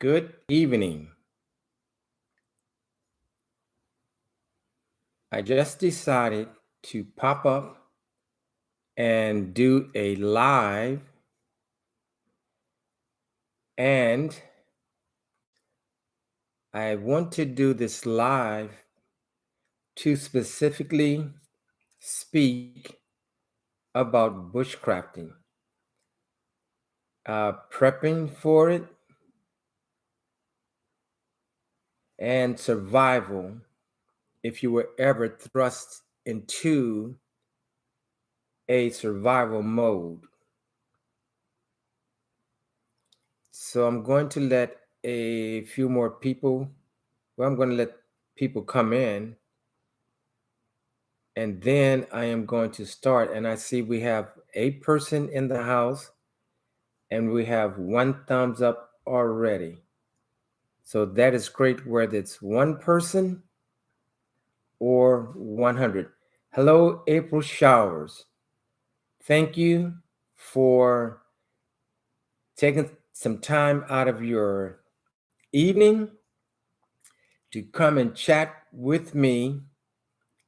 Good evening. I just decided to pop up and do a live, and I want to do this live to specifically speak about bushcrafting, prepping for it, and survival if you were ever thrust into a survival mode. So I'm going to let a few more people, I'm going to let people come in, and then I am going to start. And I see we have a person in the house, and we have one thumbs up already. So that is great, whether it's one person or 100. Hello, April Showers. Thank you for taking some time out of your evening to come and chat with me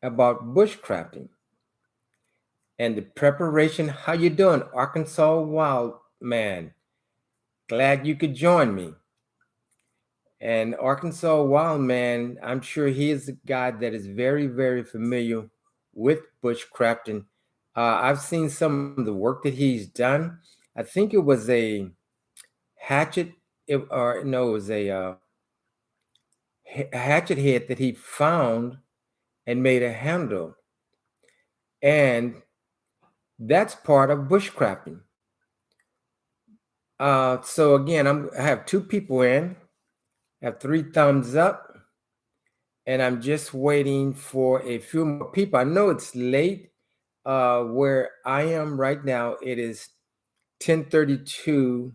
about bushcrafting and the preparation. How you doing, Arkansas Wild Man? Glad you could join me. And Arkansas Wild Man, I'm sure he is a guy that is very, very familiar with bushcrafting. I've seen some of the work that he's done. I think it was a hatchet, or no, it was a hatchet head that he found and made a handle. And that's part of bushcrafting. So again, I have two people in, I have three thumbs up, and I'm just waiting for a few more people. I know it's late where I am right now. It is 10:32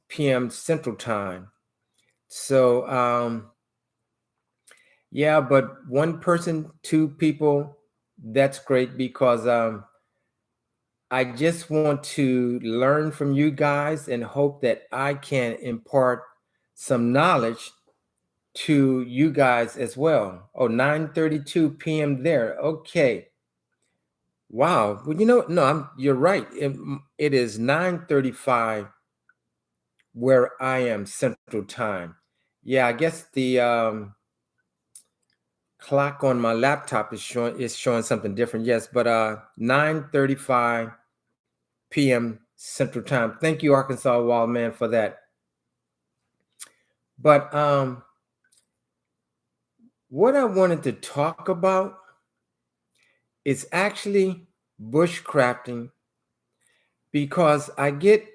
p.m. Central Time. So yeah, but one person, two people, that's great because I just want to learn from you guys and hope that I can impart some knowledge to you guys as well. Oh, 9:32 p.m. there. Okay. Wow. Well, no, you're right. It is 9:35 where I am Central Time. Yeah, I guess the clock on my laptop is showing something different. Yes, but 9:35 p.m. Central Time. Thank you, Arkansas Wild Man, for that. But what I wanted to talk about is actually bushcrafting, because I get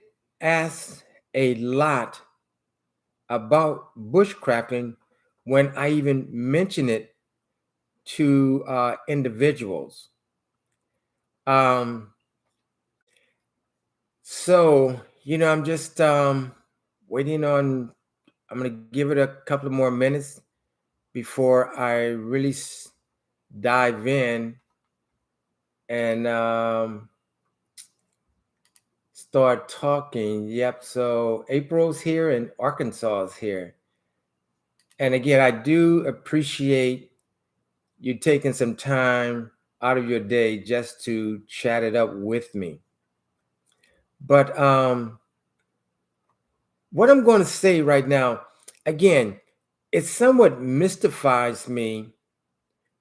asked a lot about bushcrafting when I even mention it to individuals. Um, so, I'm just waiting on, I'm going to give it a couple of more minutes before I really dive in and start talking. Yep. So April's here and Arkansas is here. And again, I do appreciate you taking some time out of your day just to chat it up with me. But what I'm going to say right now, again, it somewhat mystifies me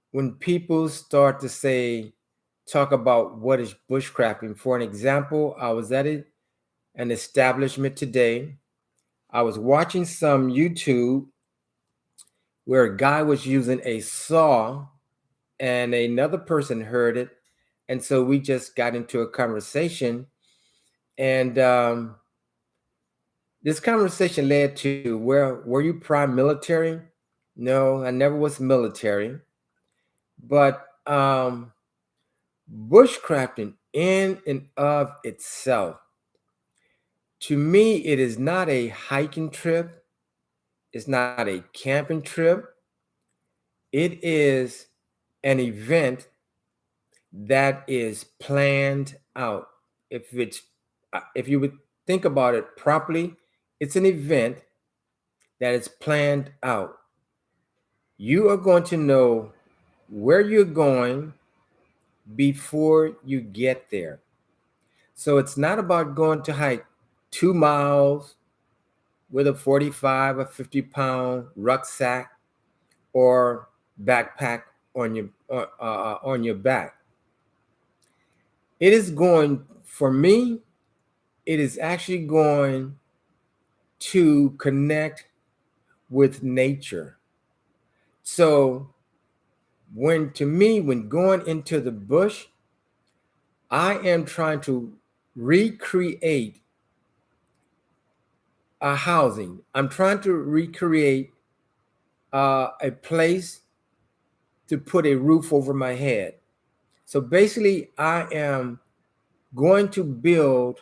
when people start to talk about what is bushcrafting. For an example, I was at an establishment today. I was watching some YouTube where a guy was using a saw and another person heard it. And so we just got into a conversation. And this conversation led to, were you prime military? No, I never was military. But bushcrafting in and of itself, to me, it is not a hiking trip. It's not a camping trip. It is an event that is planned out. If you would think about it properly, It's an event that is planned out. You are going to know where you're going before you get there. So it's not about going to hike 2 miles with a 45 or 50-pound rucksack or backpack on your back. It is going, for me, it is actually going to connect with nature. So when going into the bush, I am trying to recreate a housing. I'm trying to recreate a place to put a roof over my head. So basically, I am going to build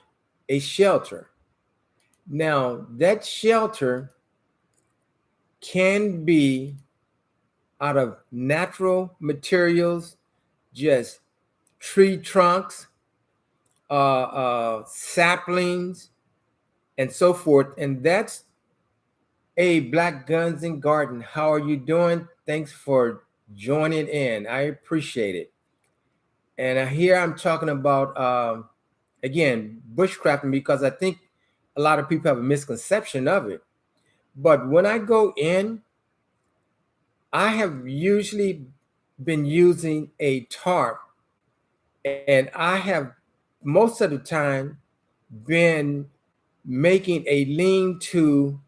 a shelter. Now, that shelter can be out of natural materials, just tree trunks, saplings, and so forth. And that's a Black Guns and Garden. How are you doing? Thanks for joining in. I appreciate it. And here I'm talking about, again, bushcrafting, because I think a lot of people have a misconception of it. But when I go in, I have usually been using a tarp, and I have most of the time been making a lean-to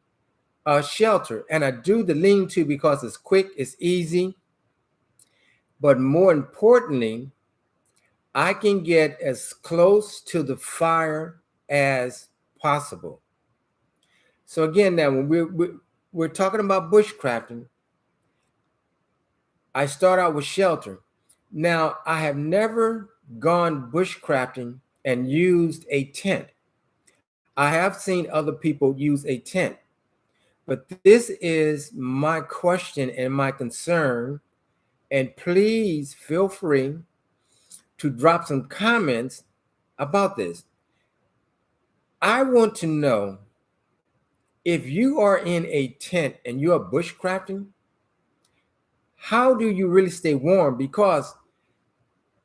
shelter. And I do the lean-to because it's quick, it's easy, but more importantly, I can get as close to the fire as possible. So again, now when we're talking about bushcrafting, I start out with shelter. Now, I have never gone bushcrafting and used a tent. I have seen other people use a tent, but this is my question and my concern. And please feel free to drop some comments about this. I want to know, if you are in a tent and you are bushcrafting, how do you really stay warm? Because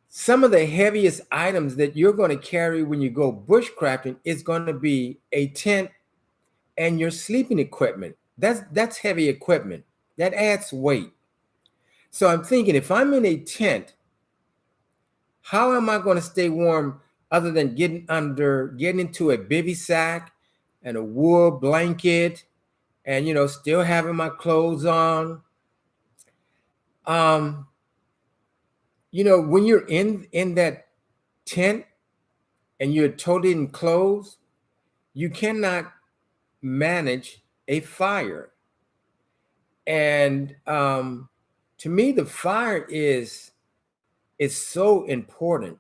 some of the heaviest items that you're going to carry when you go bushcrafting is going to be a tent and your sleeping equipment. That's heavy equipment. That adds weight. So I'm thinking, if I'm in a tent, how am I going to stay warm other than getting into a bivy sack and a wool blanket and still having my clothes on? Um, when you're in that tent and you're totally enclosed, you cannot manage a fire. And to me, the fire is so important.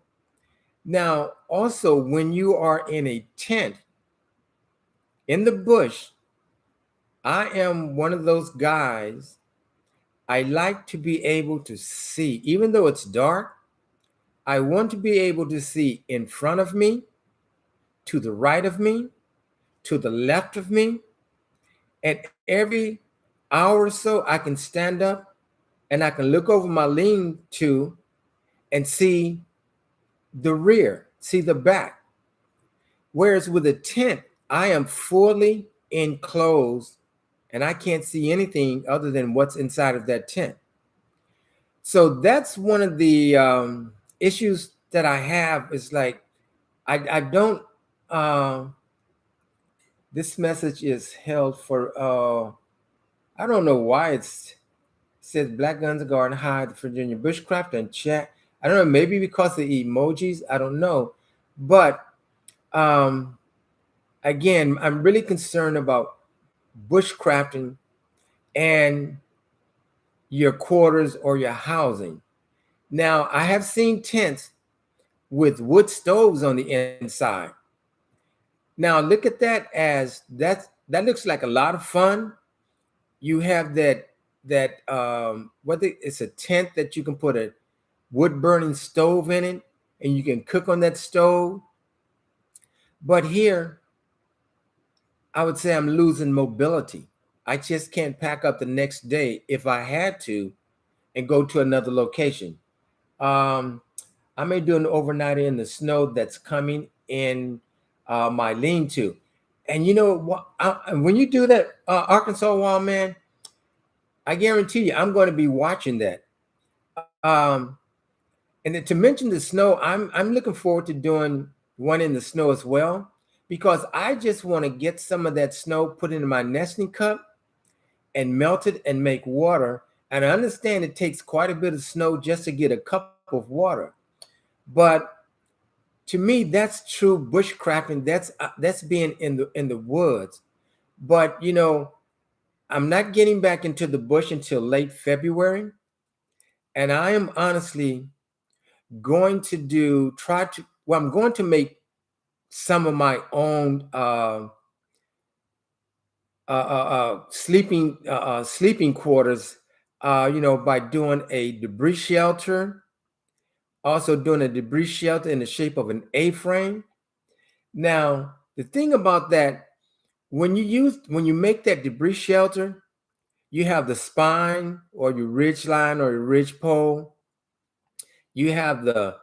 Now, also, when you are in a tent in the bush, I am one of those guys. I like to be able to see, even though it's dark, I want to be able to see in front of me, to the right of me, to the left of me. And every hour or so, I can stand up and I can look over my lean-to and see the rear, see the back. Whereas with a tent, I am fully enclosed and I can't see anything other than what's inside of that tent. So that's one of the issues that I have, is like, I don't, this message is held for, I don't know why it says Black Guns Garden, hi, Virginia Bushcraft and chat. I don't know, maybe because of the emojis, I don't know. But again, I'm really concerned about bushcrafting and your quarters or your housing. Now, I have seen tents with wood stoves on the inside. Now, look at that as that looks like a lot of fun. You have it's a tent that you can put a wood burning stove in it, and you can cook on that stove. But here, I would say I'm losing mobility. I just can't pack up the next day if I had to and go to another location. Um, I may do an overnight in the snow that's coming in my lean-to. And you know what? When you do that, Arkansas Wild Man, I guarantee you, I'm going to be watching that. And then to mention the snow, I'm looking forward to doing one in the snow as well, because I just want to get some of that snow put into my nesting cup and melt it and make water. And I understand it takes quite a bit of snow just to get a cup of water, but to me, that's true bushcrafting. That's being in the woods. But I'm not getting back into the bush until late February, and I am honestly going to do try to well, I'm going to make some of my own sleeping quarters, by doing a debris shelter, also doing a debris shelter in the shape of an A-frame. Now, the thing about that, when you make that debris shelter, you have the spine or your ridge line or your ridge pole. You have the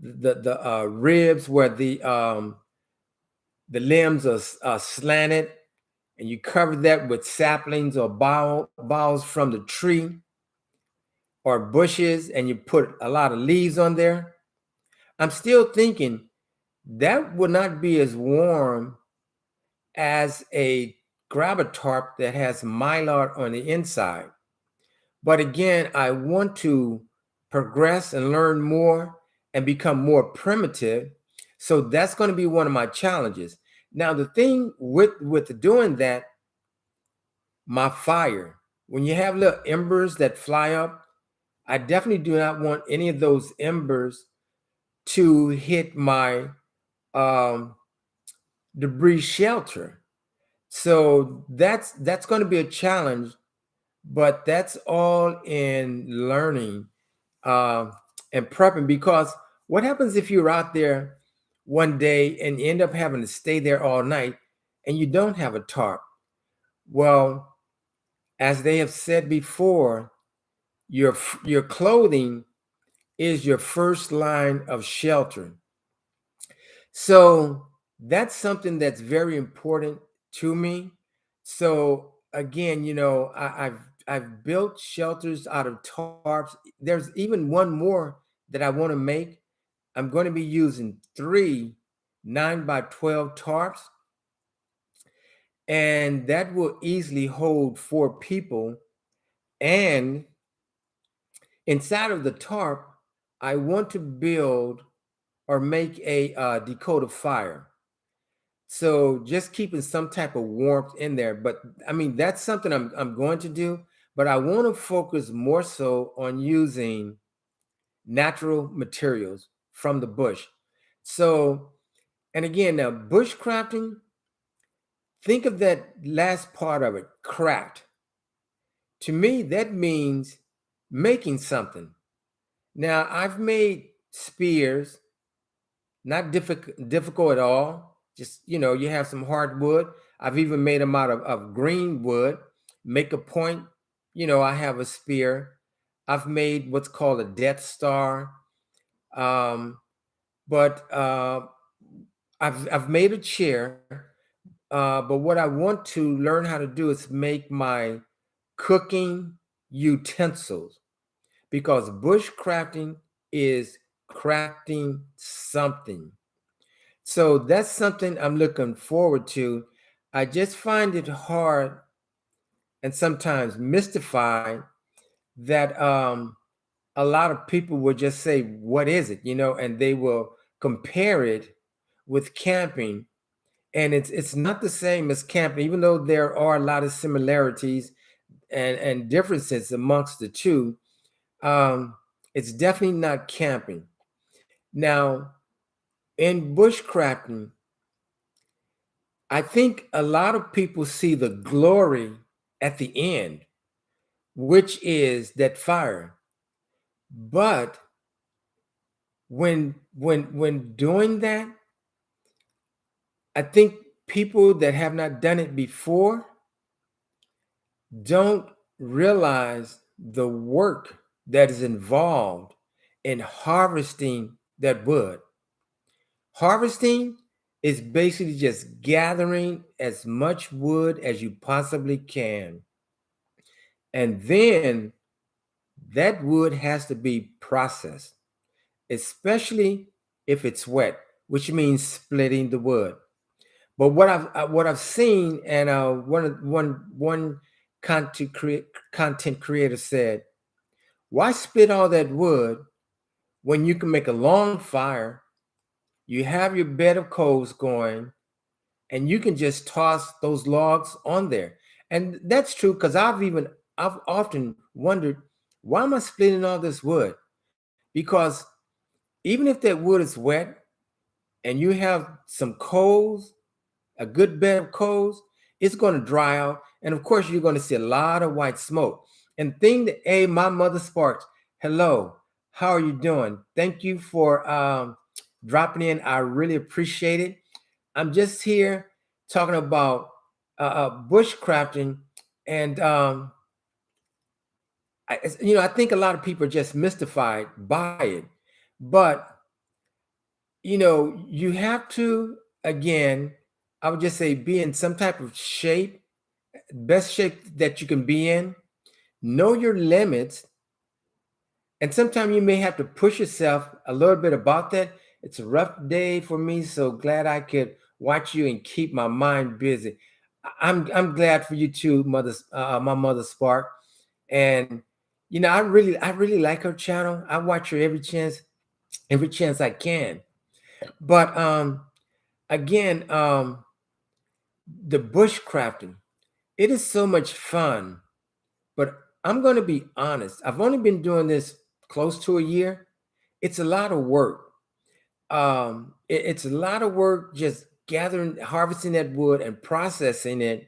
ribs where the limbs are slanted, and you cover that with saplings or boughs from the tree or bushes, and you put a lot of leaves on there. I'm still thinking that would not be as warm as a grabber tarp that has mylar on the inside. But again, I want to progress and learn more and become more primitive. So that's going to be one of my challenges. Now, the thing with doing that, my fire, when you have little embers that fly up, I definitely do not want any of those embers to hit my um, debris shelter. So that's going to be a challenge, but that's all in learning uh, and prepping. Because what happens if you're out there one day and you end up having to stay there all night and you don't have a tarp? Well, as they have said before, your clothing is your first line of shelter. So that's something that's very important to me. So again, I've built shelters out of tarps. There's even one more that I want to make. I'm going to be using three 9x12 tarps, and that will easily hold 4 people. And inside of the tarp, I want to build or make a Dakota fire. So just keeping some type of warmth in there. But I mean, that's something I'm going to do. But I want to focus more so on using natural materials from the bush. So, and again, now bushcrafting, think of that last part of it, craft. To me, that means making something. Now, I've made spears, not difficult at all. Just, you have some hardwood. I've even made them out of green wood. Make a point, I have a spear. I've made what's called a Death Star. Um, but I've made a chair. But what I want to learn how to do is make my cooking utensils, because bushcrafting is crafting something. So that's something I'm looking forward to. I just find it hard and sometimes mystifying that a lot of people will just say, "What is it?" And they will compare it with camping, and it's not the same as camping, even though there are a lot of similarities and differences amongst the two. Um, it's definitely not camping. Now, in bushcrafting, I think a lot of people see the glory at the end, which is that fire. But when doing that, I think people that have not done it before don't realize the work that is involved in harvesting that wood. Harvesting is basically just gathering as much wood as you possibly can. And then that wood has to be processed, especially if it's wet, which means splitting the wood. But what I've seen, and one content creator said, "Why split all that wood when you can make a long fire? You have your bed of coals going, and you can just toss those logs on there." And that's true, because I've often wondered, why am I splitting all this wood? Because even if that wood is wet and you have some coals, a good bed of coals, it's going to dry out. And of course, you're going to see a lot of white smoke. And thing that, hey, my mother Sparks, hello, how are you doing? Thank you for dropping in. I really appreciate it. I'm just here talking about bushcrafting, and I think a lot of people are just mystified by it. But you have to, again, I would just say, be in some type of shape, best shape that you can be in. Know your limits. And sometimes you may have to push yourself a little bit about that. It's a rough day for me, so glad I could watch you and keep my mind busy. I'm glad for you too, my mother Spark. And I really like her channel. I watch her every chance I can. But again, the bushcrafting, it is so much fun. But I'm going to be honest. I've only been doing this close to a year. It's a lot of work. It's a lot of work just gathering, harvesting that wood and processing it.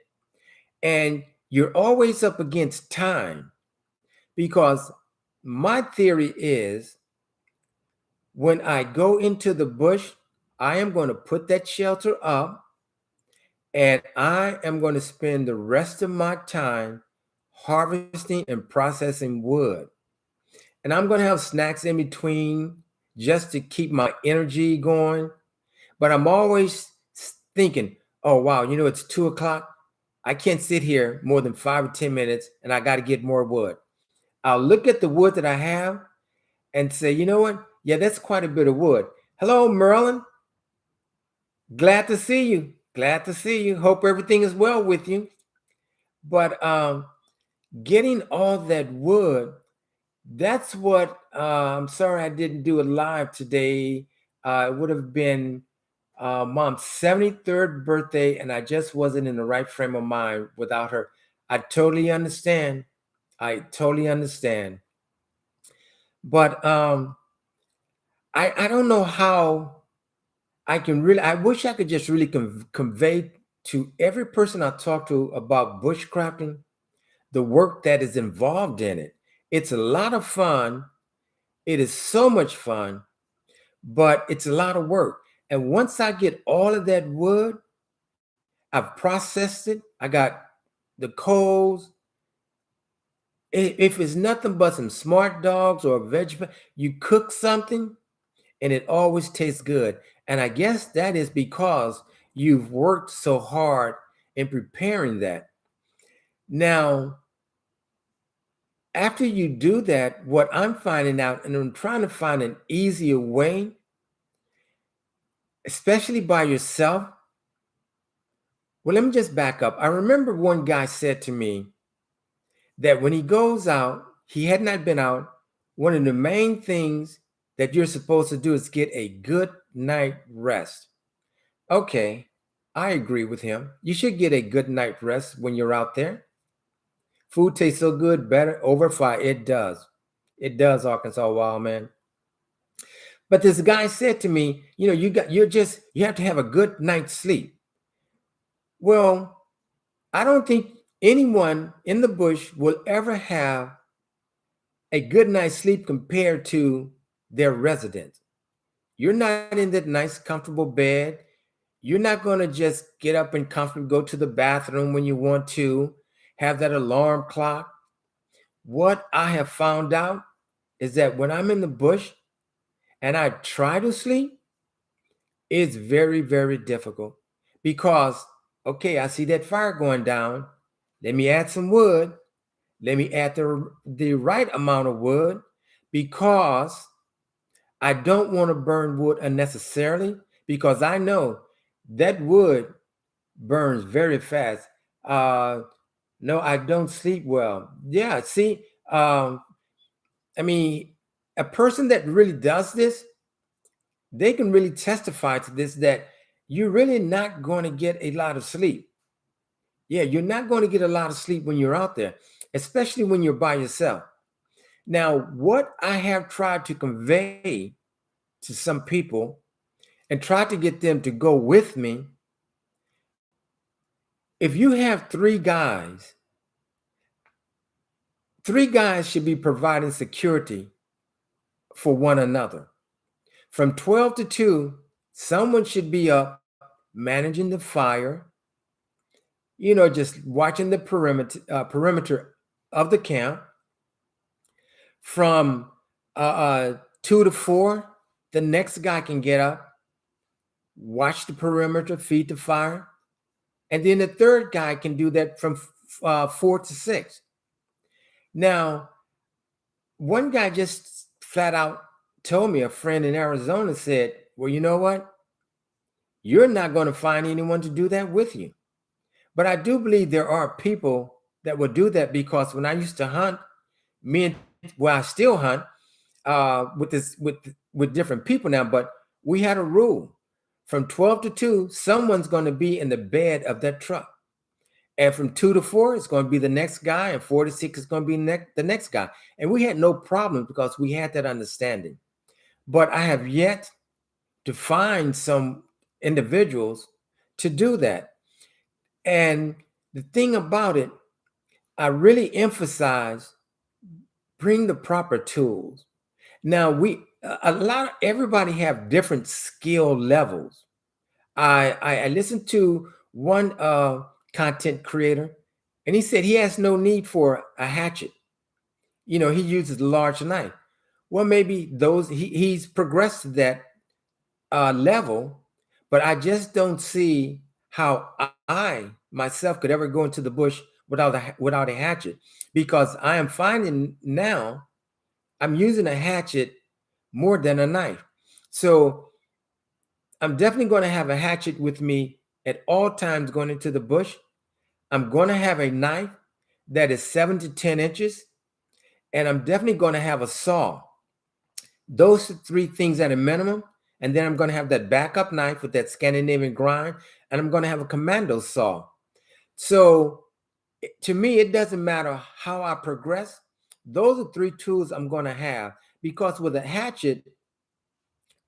And you're always up against time, because my theory is, when I go into the bush, I am going to put that shelter up, and I am going to spend the rest of my time harvesting and processing wood. And I'm going to have snacks in between just to keep my energy going. But I'm always thinking, oh, wow, it's 2 o'clock. I can't sit here more than 5 or 10 minutes, and I got to get more wood. I'll look at the wood that I have and say, you know what? Yeah, that's quite a bit of wood. Hello, Merlin. Glad to see you. Glad to see you. Hope everything is well with you. But getting all that wood, that's what, I'm sorry I didn't do it live today. It would have been Mom's 73rd birthday, and I just wasn't in the right frame of mind without her. I totally understand. I totally understand. But I don't know how I wish I could just really convey to every person I talk to about bushcrafting the work that is involved in it. It's a lot of fun. It is so much fun, but it's a lot of work. And once I get all of that wood, I've processed it. I got the coals. If it's nothing but some smart dogs or a vegetable, you cook something and it always tastes good. And I guess that is because you've worked so hard in preparing that. Now, after you do that, what I'm finding out, and I'm trying to find an easier way, especially by yourself. Well, let me just back up. I remember one guy said to me that when he goes out, he had not been out. One of the main things that you're supposed to do is get a good night rest. Okay, I agree with him. You should get a good night rest when you're out there. Food tastes so good, better over fire. It does. It does, Arkansas Wild Man. But this guy said to me, you have to have a good night's sleep. Well, I don't think anyone in the bush will ever have a good night's sleep compared to their residence. You're not in that nice, comfortable bed. You're not going to just get up and comfortably go to the bathroom when you want to, have that alarm clock. What I have found out is that when I'm in the bush and I try to sleep, it's very, very difficult because, okay, I see that fire going down. Let me add some wood. Let me add the right amount of wood because I don't want to burn wood unnecessarily because I know that wood burns very fast. Uh, no, I don't sleep well. Yeah, see, I mean, a person that really does this, they can really testify to this that you're really not going to get a lot of sleep. Yeah, you're not going to get a lot of sleep when you're out there, especially when you're by yourself. Now, what I have tried to convey to some people and try to get them to go with me, if you have three guys should be providing security for one another. From 12 to 2, someone should be up managing the fire, just watching the perimeter of the camp. From 2 to 4, the next guy can get up, watch the perimeter, feed the fire. And then the third guy can do that from 4 to 6. Now, one guy just flat out told me, a friend in Arizona said, well, you know what? You're not going to find anyone to do that with you. But I do believe there are people that will do that because when I used to hunt, I still hunt with different people now, but we had a rule. From 12 to 2, someone's going to be in the bed of that truck. And from 2 to 4, it's going to be the next guy, and 4 to 6 is going to be the next guy. And we had no problem because we had that understanding. But I have yet to find some individuals to do that. And the thing about it, I really emphasize bring the proper tools. Now everybody have different skill levels. I listened to one content creator, and he said he has no need for a hatchet. He uses a large knife. Well, maybe he's progressed to that level, but I just don't see how I myself could ever go into the bush without a hatchet, because I am finding now I'm using a hatchet more than a knife. So I'm definitely going to have a hatchet with me at all times going into the bush. I'm going to have a knife that is 7 to 10 inches, and I'm definitely going to have a saw. Those are three things at a minimum. And then I'm going to have that backup knife with that Scandinavian grind, and I'm going to have a commando saw. So to me, it doesn't matter how I progress. Those are three tools I'm going to have, because with a hatchet,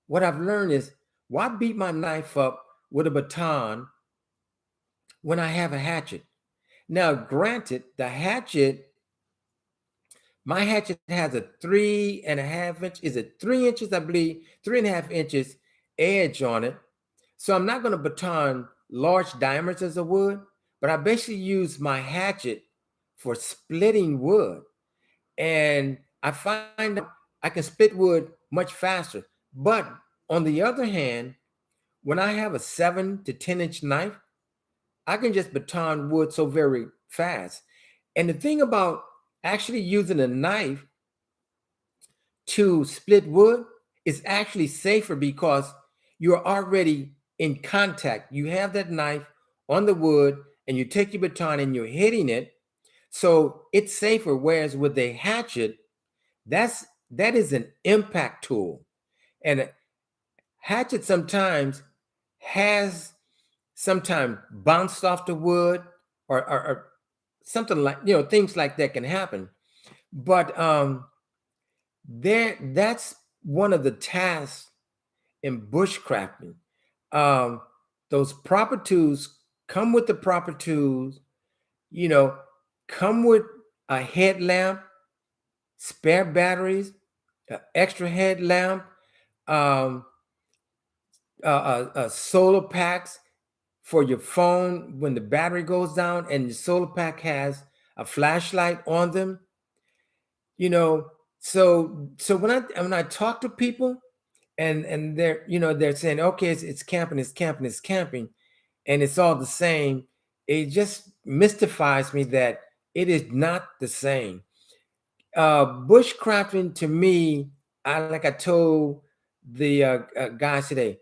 what I've learned is, why beat my knife up with a baton when I have a hatchet? Now, granted, my hatchet has a 3.5 inch, is it 3 inches? I believe 3.5 inches edge on it. So I'm not going to baton large diameters of wood, but I basically use my hatchet for splitting wood. And I find that I can split wood much faster. But on the other hand, when I have a 7 to 10 inch knife, I can just baton wood so very fast. And the thing about actually using a knife to split wood is actually safer because you're already in contact. You have that knife on the wood and you take your baton and you're hitting it. So it's safer. Whereas with a hatchet, that is an impact tool. And a hatchet sometimes bounced off the wood, or something like, things like that can happen. But that's one of the tasks in bushcrafting. Um, those proper tools come with the proper tools, you know, come with a headlamp, spare batteries, extra headlamp, um, solar packs, for your phone when the battery goes down, and the solar pack has a flashlight on them. You know, so when I talk to people, and they're saying, okay, it's camping, it's camping, it's camping, and it's all the same. It just mystifies me that it is not the same. Bushcrafting to me, like I told the guys today,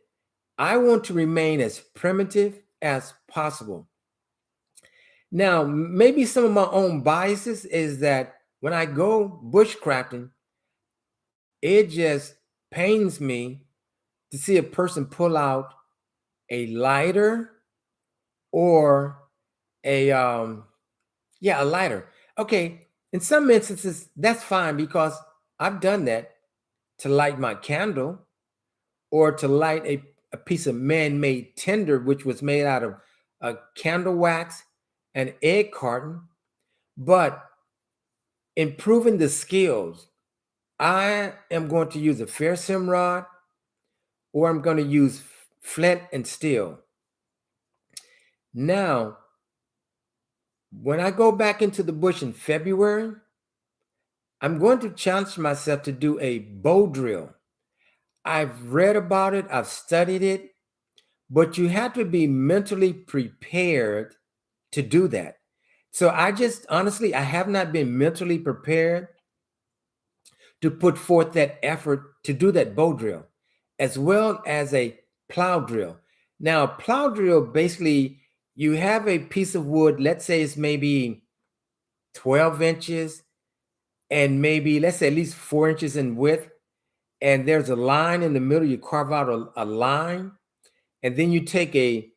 I want to remain as primitive as possible. Now, maybe some of my own biases is that when I go bushcrafting, it just pains me to see a person pull out a lighter or a yeah, a lighter. Okay, in some instances that's fine because I've done that to light my candle or to light a piece of man-made tinder, which was made out of candle wax and egg carton. But improving the skills, I am going to use a ferrocerium rod, or I'm going to use flint and steel. Now, when I go back into the bush in February, I'm going to challenge myself to do a bow drill. I've read about it, I've studied it, but you have to be mentally prepared to do that. So I just honestly, I have not been mentally prepared to put forth that effort to do that bow drill, as well as a plow drill. Now, plow drill basically, you have a piece of wood, let's say it's maybe 12 inches and maybe, let's say, at least 4 inches in width. And there's a line in the middle. You carve out a line, and then you take a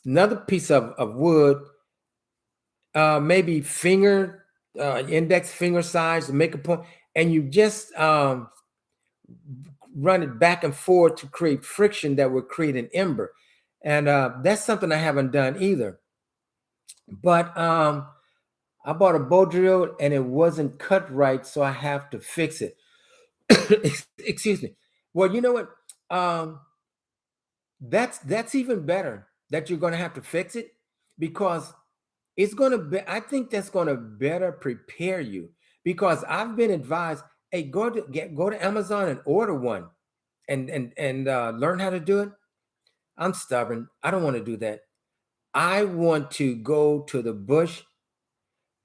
another piece of wood, maybe index finger size to make a point, and you just run it back and forth to create friction that would create an ember. And that's something I haven't done either. But I bought a bow drill and it wasn't cut right, so I have to fix it. Excuse me. Well, you know what? Um, that's even better that you're going to have to fix it, because it's going to be, I think that's going to better prepare you, because I've been advised, hey, go to Amazon and order one and learn how to do it. I'm stubborn. I don't want to do that. I want to go to the bush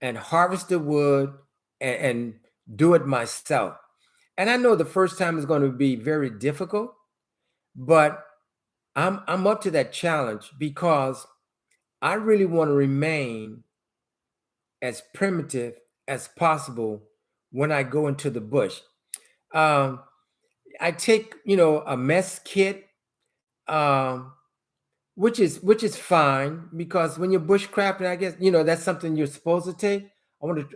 and harvest the wood and do it myself. And I know the first time is going to be very difficult, but I'm up to that challenge because I really want to remain as primitive as possible when I go into the bush. Um, I take, a mess kit, um, which is fine, because when you're bushcrafting, I guess that's something you're supposed to take.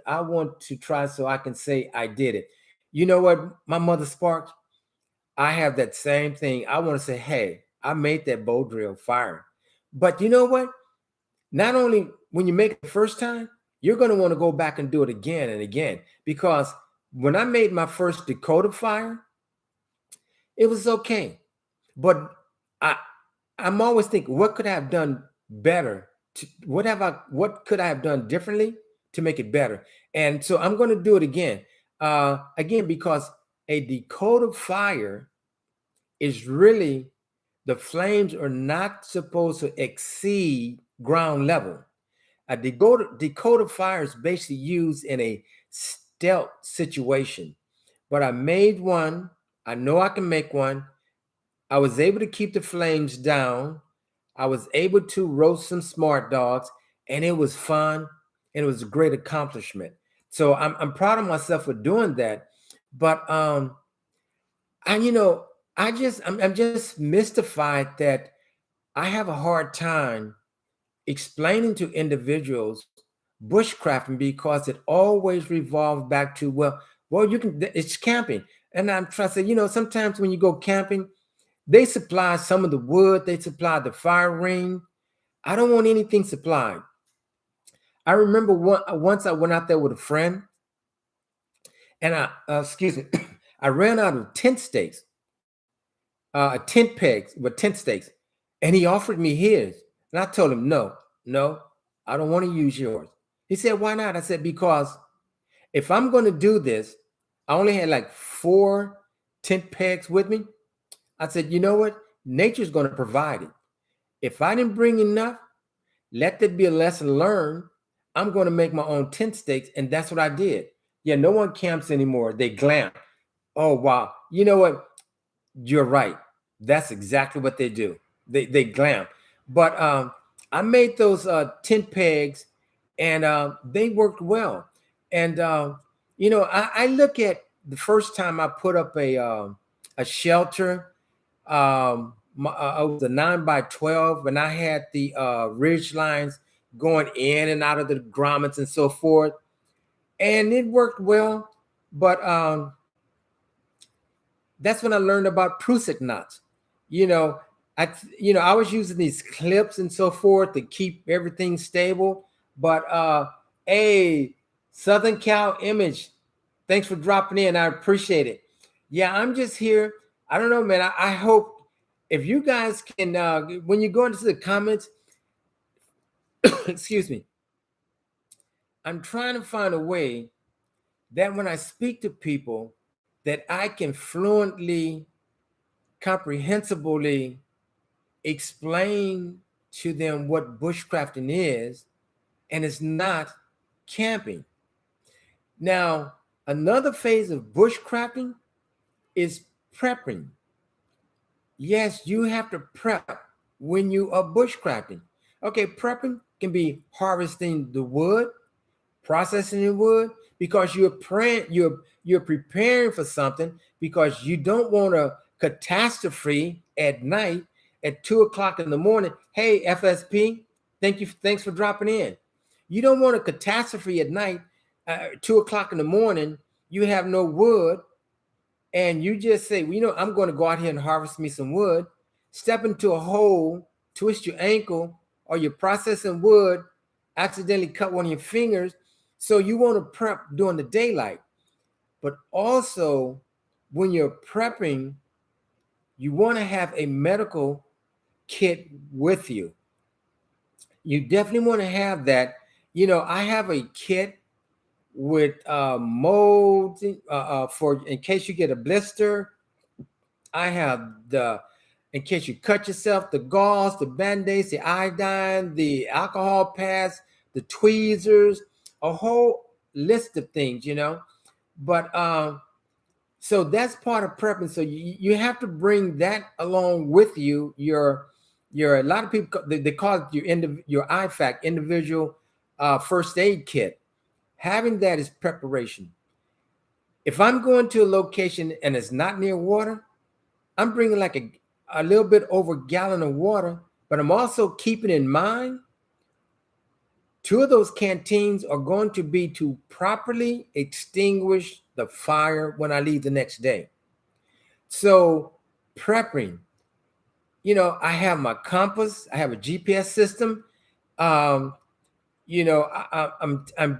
I want to try so I can say I did it. You know what, my mother sparked? I have that same thing. I want to say, hey, I made that bow drill fire. But you know what? Not only when you make it the first time, you're going to want to go back and do it again and again. Because when I made my first Dakota fire, it was okay. But I I'm always thinking, what could I have done better? What could I have done differently to make it better? And so I'm going to do it again. Again, because a Dakota fire is really, the flames are not supposed to exceed ground level. A Dakota fire is basically used in a stealth situation. But I made one. I know I can make one. I was able to keep the flames down. I was able to roast some smart dogs, and it was fun, and it was a great accomplishment. So I'm proud of myself for doing that. But and I'm just mystified that I have a hard time explaining to individuals bushcrafting, because it always revolves back to, well, it's camping. And I'm trying to say, sometimes when you go camping, they supply some of the wood, they supply the fire ring. I don't want anything supplied. I remember once I went out there with a friend, and excuse me, I ran out of tent stakes, tent pegs, but tent stakes. And he offered me his. And I told him, no, I don't want to use yours. He said, why not? I said, because if I'm going to do this, I only had like 4 tent pegs with me. I said, you know what? Nature's going to provide it. If I didn't bring enough, let that be a lesson learned. I'm going to make my own tent stakes. And that's what I did. Yeah, no one camps anymore. They glamp. Oh, wow. You know what? You're right. That's exactly what they do. They glamp. But I made those tent pegs, and they worked well. And I look at the first time I put up a shelter. It was a 9x12, and I had the ridge lines going in and out of the grommets and so forth, and it worked well. But that's when I learned about prusik knots. You know, I was using these clips and so forth to keep everything stable. But hey, Southern Cal Image, thanks for dropping in. I appreciate it. Yeah, I'm just here. I don't know, man. I hope if you guys can, when you go into the comments, excuse me, I'm trying to find a way that when I speak to people, that I can fluently, comprehensively explain to them what bushcrafting is, and it's not camping. Now, another phase of bushcrafting is prepping. Yes, you have to prep when you are bushcrafting. Okay, prepping can be harvesting the wood, processing the wood, because you're preparing for something, because you don't want a catastrophe at night at 2 o'clock in the morning. Hey, FSP, thanks for dropping in. You don't want a catastrophe at night, 2 o'clock in the morning. You have no wood, and you just say, well, I'm going to go out here and harvest me some wood, step into a hole, twist your ankle, or you're processing wood, accidentally cut one of your fingers. So you want to prep during the daylight. But also, when you're prepping, you want to have a medical kit with you. You definitely want to have that. I have a kit with molds for in case you get a blister. I have in case you cut yourself, the gauze, the band-aids, the iodine, the alcohol pads, the tweezers, a whole list of things, But so that's part of prepping. So you have to bring that along with you. Your a lot of people they call it your IFAC, individual first aid kit. Having that is preparation. If I'm going to a location and it's not near water, I'm bringing like a little bit over a gallon of water, but I'm also keeping in mind 2 of those canteens are going to be to properly extinguish the fire when I leave the next day. So prepping, I have my compass, I have a GPS system. I'm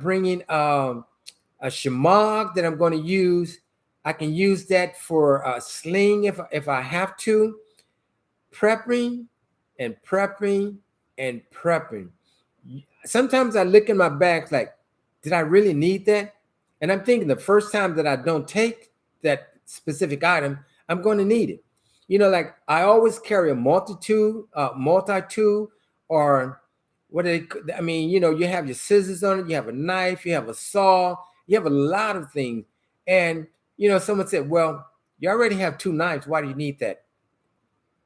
bringing a shamag that I'm going to use. I can use that for a sling if I have to. Prepping and prepping and prepping. Sometimes I look in my bags like, did I really need that? And I'm thinking the first time that I don't take that specific item, I'm going to need it. Like I always carry a multi-tool, or what you have your scissors on it, you have a knife, you have a saw, you have a lot of things. And, someone said, well, you already have 2 knives. Why do you need that?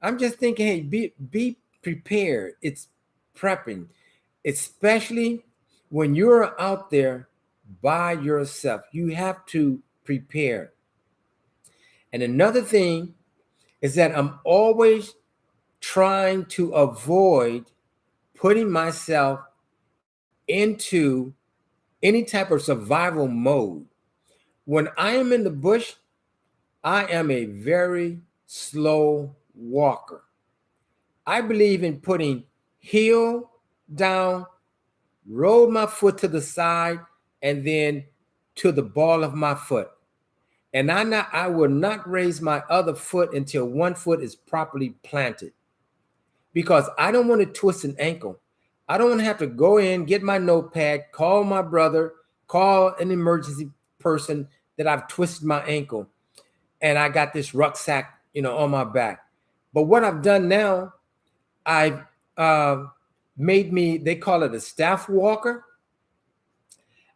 I'm just thinking, hey, be prepared. It's prepping, especially when you're out there by yourself. You have to prepare. And another thing is that I'm always trying to avoid putting myself into any type of survival mode. When I am in the bush, I am a very slow walker. I believe in putting heel down, roll my foot to the side, and then to the ball of my foot. And I will not raise my other foot until one foot is properly planted. because I don't want to twist an ankle. I don't want to have to go in, get my notepad, call my brother, call an emergency person that I've twisted my ankle and I got this rucksack, on my back. But what I've done now, I've made me, they call it a staff walker.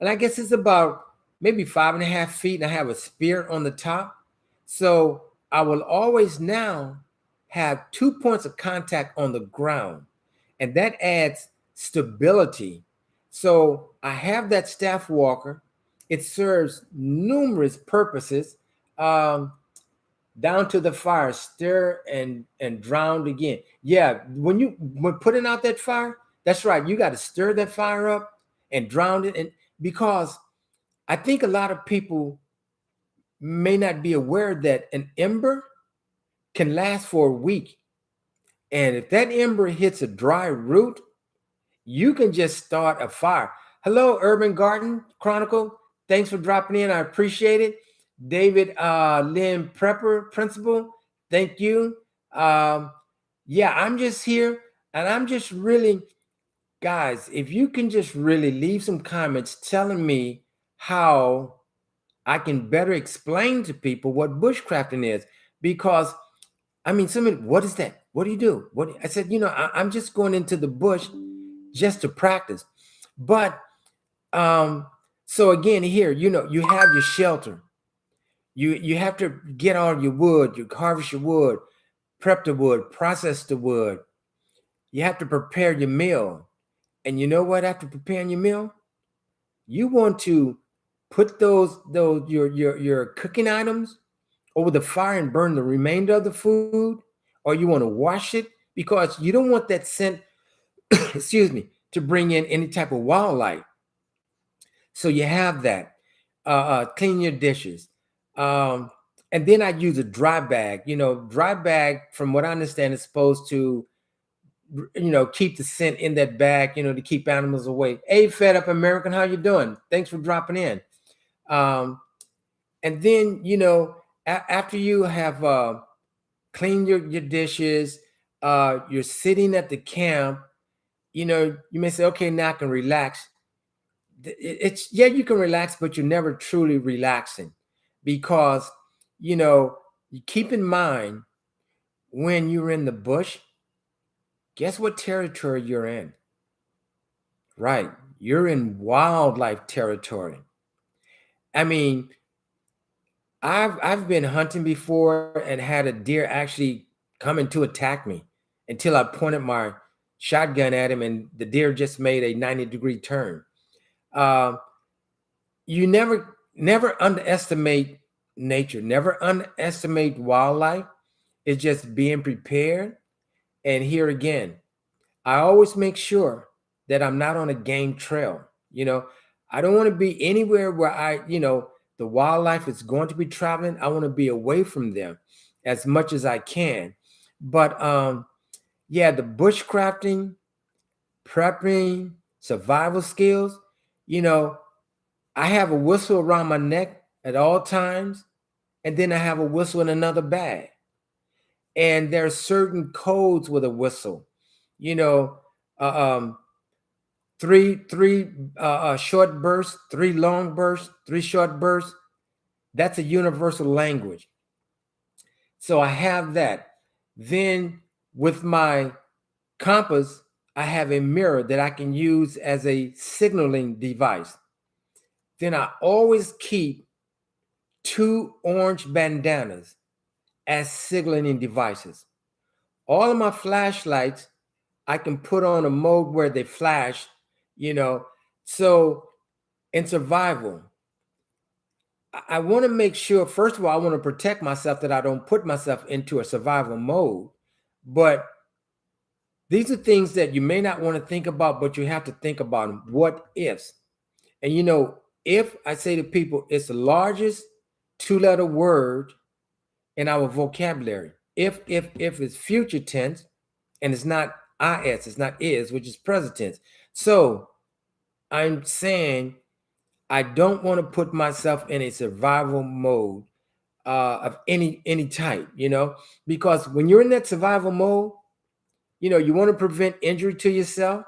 And I guess it's about maybe 5.5 feet. And I have a spear on the top. So I will always now have 2 points of contact on the ground. And that adds stability. So I have that staff walker. It serves numerous purposes. Down to the fire, stir and drown again. Yeah, when putting out that fire, that's right. You got to stir that fire up and drown it. And because I think a lot of people may not be aware that an ember can last for a week. And if that ember hits a dry root, you can just start a fire. Hello, Urban Garden Chronicle. Thanks for dropping in. I appreciate it. David Lynn Prepper Principal, thank you. Yeah, I'm just here and I'm just really, guys, if you can just really leave some comments telling me how I can better explain to people what bushcrafting is. Because I mean, what is that? What do you do? I said, I'm just going into the bush just to practice. But so again, here, you have your shelter. You have to get all your wood, you harvest your wood, prep the wood, process the wood. You have to prepare your meal. And you know what? After preparing your meal, you want to put your cooking items over the fire and burn the remainder of the food, or you want to wash it because you don't want that scent, excuse me, to bring in any type of wildlife. So you have that. Clean your dishes. And then I use a dry bag. Dry bag, from what I understand, is supposed to, keep the scent in that bag, to keep animals away. Hey, Fed Up American, how you doing? Thanks for dropping in. And then, after you have cleaned your dishes, you're sitting at the camp, you may say, okay, now I can relax. Yeah, you can relax, but you're never truly relaxing because, you keep in mind when you're in the bush, guess what territory you're in? Right. You're in wildlife territory. I mean, I've been hunting before and had a deer actually coming to attack me until I pointed my shotgun at him and the deer just made a 90-degree turn. You never underestimate nature, never underestimate wildlife. It's just being prepared. And here again, I always make sure that I'm not on a game trail. I don't want to be anywhere where the wildlife is going to be traveling. I want to be away from them as much as I can. But yeah, the bushcrafting, prepping, survival skills, I have a whistle around my neck at all times, and then I have a whistle in another bag. And there are certain codes with a whistle, three short bursts, 3 long bursts, 3 short bursts. That's a universal language. So I have that. Then with my compass, I have a mirror that I can use as a signaling device. Then I always keep 2 orange bandanas as signaling devices. All of my flashlights, I can put on a mode where they flash, So in survival, I want to make sure, first of all, I want to protect myself that I don't put myself into a survival mode. But these are things that you may not want to think about, but you have to think about them. What ifs? And if I say to people, it's the largest 2-letter word in our vocabulary. If it's future tense and it's not is, it's not is, which is present tense. So I'm saying I don't want to put myself in a survival mode of any type, because when you're in that survival mode, You want to prevent injury to yourself.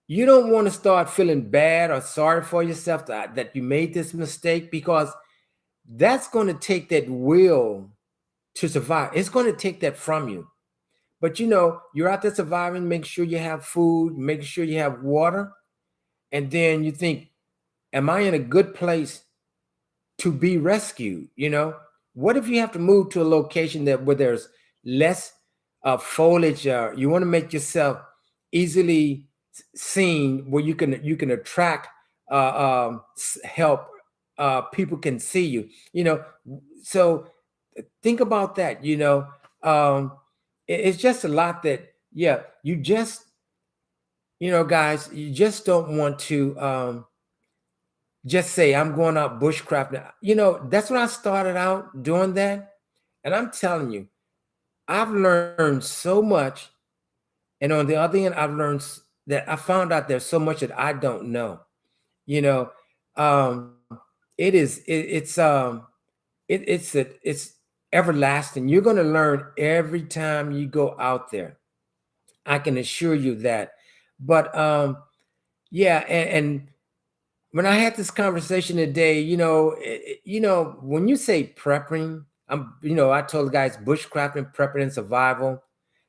You don't want to start feeling bad or sorry for yourself that you made this mistake, because that's going to take that will to survive. It's going to take that from you. But you're out there surviving, make sure you have food, make sure you have water. And then you think, am I in a good place to be rescued? What if you have to move to a location where there's less foliage? You want to make yourself easily seen, where you can attract help. People can see you. So think about that. It's just a lot that, yeah, you just, guys, you just don't want to just say, I'm going out bushcrafting. That's when I started out doing that. And I'm telling you, I've learned so much. And on the other end, I've learned that I found out there's so much that I don't know. You know, it's everlasting. You're going to learn every time you go out there. I can assure you that. But yeah, and when I had this conversation today, when you say prepping, I told the guys bushcrafting, prepping, and survival.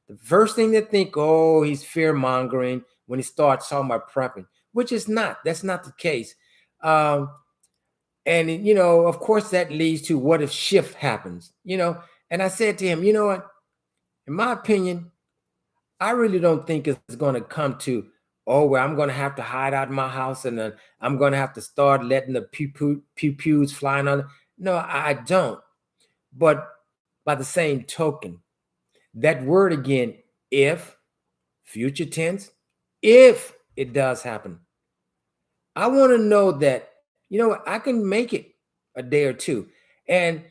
The first thing they think, oh, he's fear mongering when he starts talking about prepping, which is not. That's not the case. Um, and of course, that leads to what if shift happens? And I said to him, you know what? In my opinion, I really don't think it's going to come to, oh, well, I'm going to have to hide out in my house, and then I'm going to have to start letting the pew-pews flying on. No, I don't. But by the same token, that word again, if, future tense, if it does happen, I want to know that, what, I can make it a day or two. And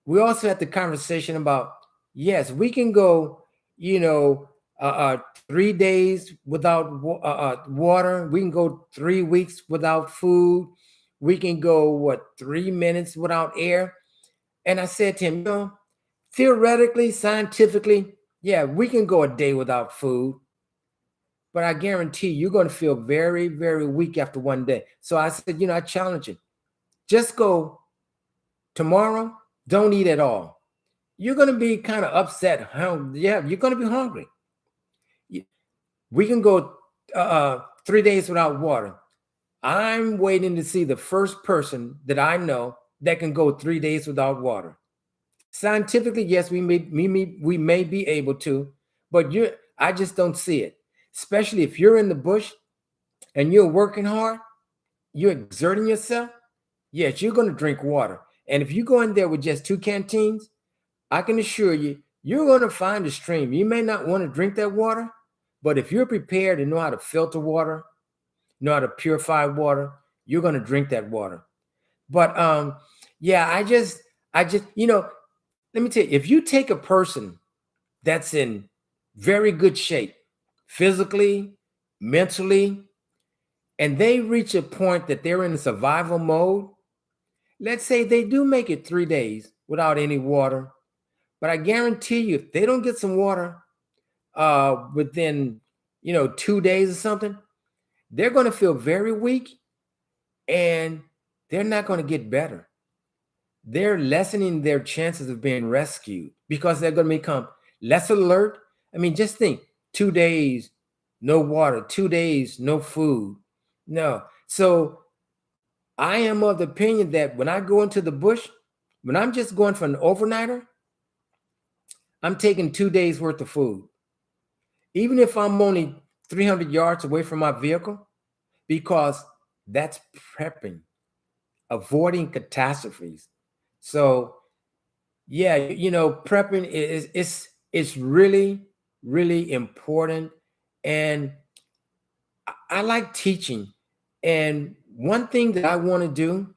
we also had the conversation about, yes, we can go, 3 days without water. We can go 3 weeks without food. We can go, what, 3 minutes without air. And I said to him, theoretically, scientifically, yeah, we can go a day without food. But I guarantee you're going to feel very, very weak after one day. So I said, I challenge you. Just go tomorrow, don't eat at all. You're going to be kind of upset. Yeah, you're going to be hungry. We can go 3 days without water. I'm waiting to see the first person that I know that can go 3 days without water. Scientifically, yes, we may be able to, but I just don't see it. Especially if you're in the bush and you're working hard, you're exerting yourself. Yes, you're going to drink water. And if you go in there with just 2 canteens, I can assure you, you're going to find a stream. You may not want to drink that water, but if you're prepared and know how to filter water, know how to purify water, you're going to drink that water. But yeah, I just, let me tell you, if you take a person that's in very good shape, physically, mentally, and they reach a point that they're in survival mode, let's say they do make it 3 days without any water, but I guarantee you, if they don't get some water within 2 days or something, they're going to feel very weak, and they're not going to get better. They're lessening their chances of being rescued because they're going to become less alert. I mean, just think, 2 days, no water, 2 days, no food. No. So I am of the opinion that when I go into the bush, when I'm just going for an overnighter, I'm taking 2 days worth of food. Even if I'm only 300 yards away from my vehicle, because that's prepping, avoiding catastrophes. So yeah, prepping it's really, really important. And I like teaching. And one thing that I want to do,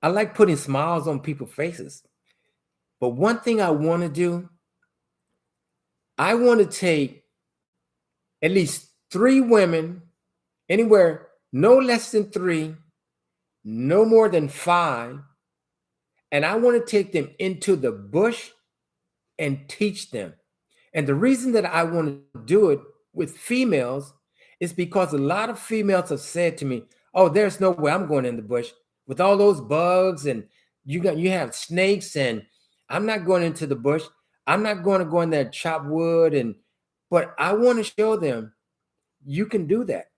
I like putting smiles on people's faces. But one thing I want to do, I want to take at least 3 women, anywhere no less than 3, no more than 5, and I want to take them into the bush and teach them. And the reason that I want to do it with females is because a lot of females have said to me, "Oh, there's no way I'm going in the bush with all those bugs, and you have snakes, and I'm not going into the bush. I'm not going to go in there and chop wood." And but I want to show them you can do that.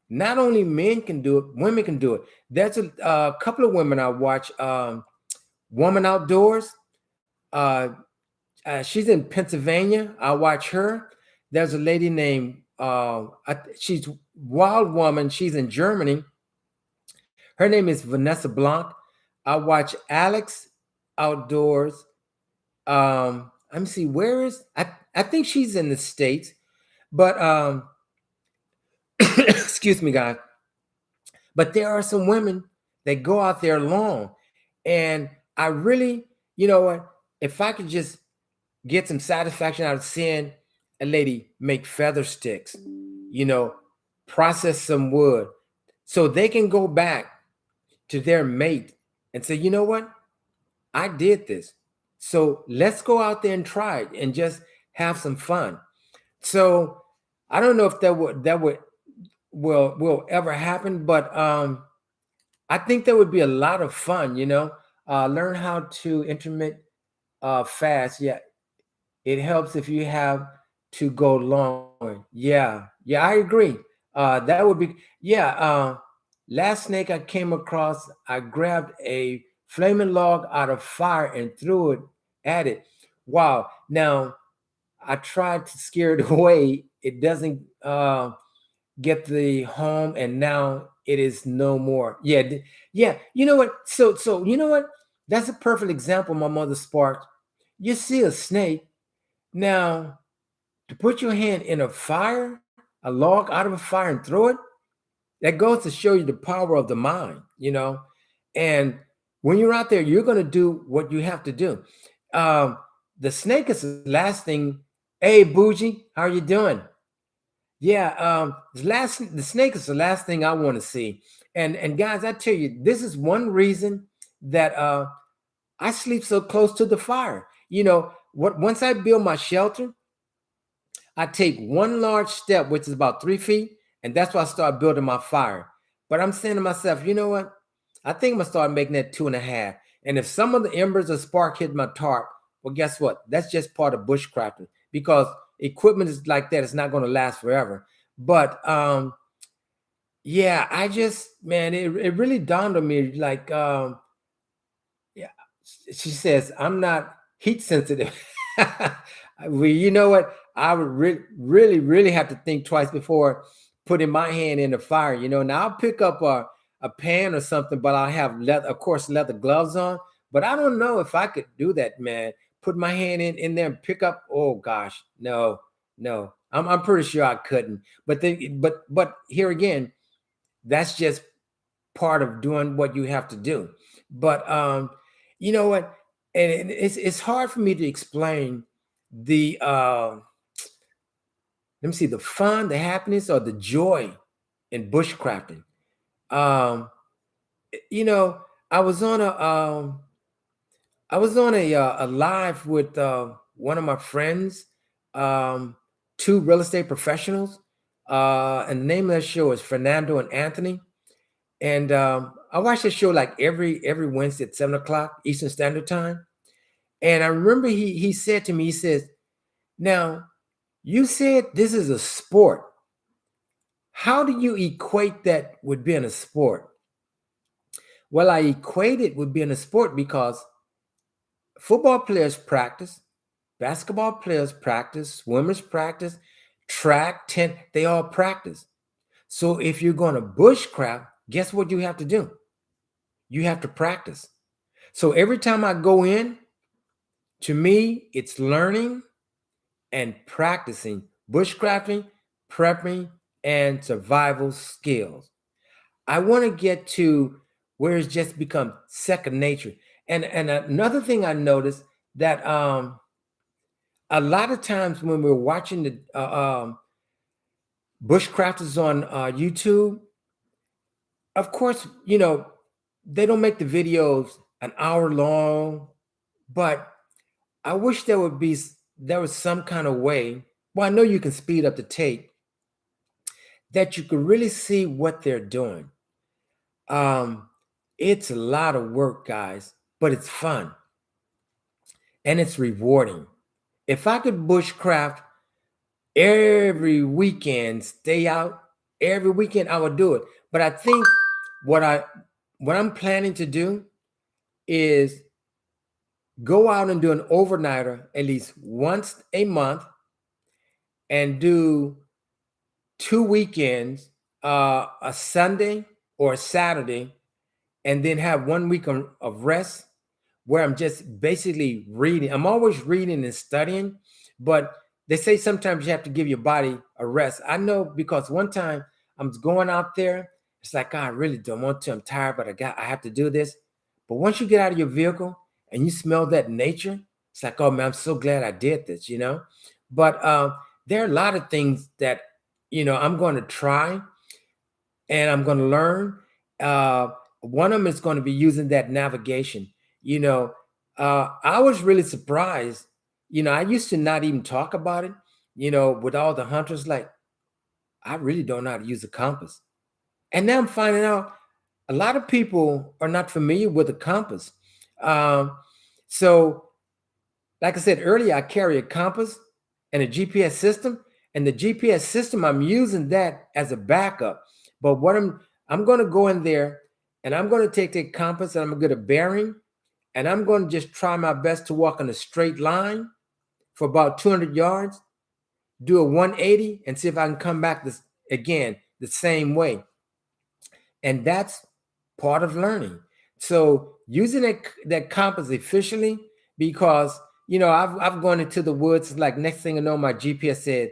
Not only men can do it, women can do it. There's a couple of women I watch. Woman Outdoors. Uh, she's in Pennsylvania. I watch her. There's a lady named she's Wild Woman. She's in Germany. Her name is Vanessa Blanc. I watch Alex Outdoors. Let me see, where is I think she's in the States, but excuse me, guys. But there are some women that go out there alone. And I really, you know what, if I could just get some satisfaction out of seeing a lady make feather sticks, you know, process some wood so they can go back to their mate and say, you know what, I did this. So let's go out there and try it and just have some fun. So I don't know if that would will ever happen, but I think that would be a lot of fun, you know. Learn how to intermittent fast. Yeah, it helps if you have to go longer. Yeah, I agree. That would be yeah. Last snake I came across, I grabbed a flaming log out of fire and threw it at it. Wow. Now I tried to scare it away. It doesn't get the home, and now it is no more. Yeah. You know what? So you know what? That's a perfect example. My mother sparked. You see a snake now to put your hand in a fire, a log out of a fire and throw it. That goes to show you the power of the mind. You know, and when you're out there, you're going to do what you have to do. Um, the snake is the last thing. Hey, Bougie, how are you doing? Yeah, the snake is the last thing I want to see. And guys, I tell you, this is one reason that I sleep so close to the fire. You know, what once I build my shelter, I take one large step, which is about 3 feet, and that's why I start building my fire. But I'm saying to myself, you know what? I think I'm gonna start making that 2.5. And if some of the embers of spark hit my tarp, well, guess what? That's just part of bushcrafting because equipment is like that. It's not going to last forever. But yeah, I just man, it really dawned on me like yeah, she says I'm not heat sensitive. Well, you know what? I would really have to think twice before putting my hand in the fire. You know, now I'll pick up a pan or something, but I'll have leather, of course, leather gloves on. But I don't know if I could do that, man. Put my hand in there and pick up. Oh gosh, no, no. I'm pretty sure I couldn't. But then, but here again, that's just part of doing what you have to do. But you know what? And it's hard for me to explain the let me see, the fun, the happiness, or the joy in bushcrafting. Um, you know, I was on a live with one of my friends, um, two real estate professionals, and the name of that show is Fernando and Anthony. And I watch the show like every Wednesday at 7 o'clock Eastern Standard Time. And I remember he said to me, he says, "Now you said this is a sport. How do you equate that with being a sport?" Well, I equate it with being a sport because football players practice, basketball players practice, swimmers practice, track, they all practice. So if you're going to bushcraft, guess what you have to do? You have to practice. So every time I go in, to me, it's learning and practicing bushcrafting, prepping, and survival skills. I want to get to where it's just become second nature. And another thing I noticed that a lot of times when we're watching the bushcrafters on YouTube, of course, you know, they don't make the videos an hour long, but I wish there would be there was some kind of way, well, I know you can speed up the tape, that you can really see what they're doing. Um, it's a lot of work, guys, but it's fun and it's rewarding. If I could bushcraft every weekend, stay out every weekend, I would do it. But I think what I what I'm planning to do is go out and do an overnighter at least once a month and do 2 weekends, a Sunday or a Saturday, and then have 1 week of rest where I'm just basically reading. I'm always reading and studying, but they say sometimes you have to give your body a rest. I know because one time I'm going out there, it's like, I really don't want to. I'm tired, but I have to do this. But once you get out of your vehicle and you smell that nature, it's like, oh man, I'm so glad I did this, you know? But there are a lot of things that, I'm going to try and I'm going to learn. One of them is going to be using that navigation. I was really surprised. I used to not even talk about it. With all the hunters, like I really don't know how to use a compass, and now I'm finding out a lot of people are not familiar with a compass. Um, so like I said earlier, I carry a compass and a GPS system, and the GPS system I'm using that as a backup. But what I'm going to go in there and I'm going to take the compass and I'm going to get a bearing, and I'm going to just try my best to walk in a straight line for about 200 yards, do a 180, and see if I can come back this again the same way. And that's part of learning. So using that compass efficiently, because I've gone into the woods, like next thing I know, my GPS said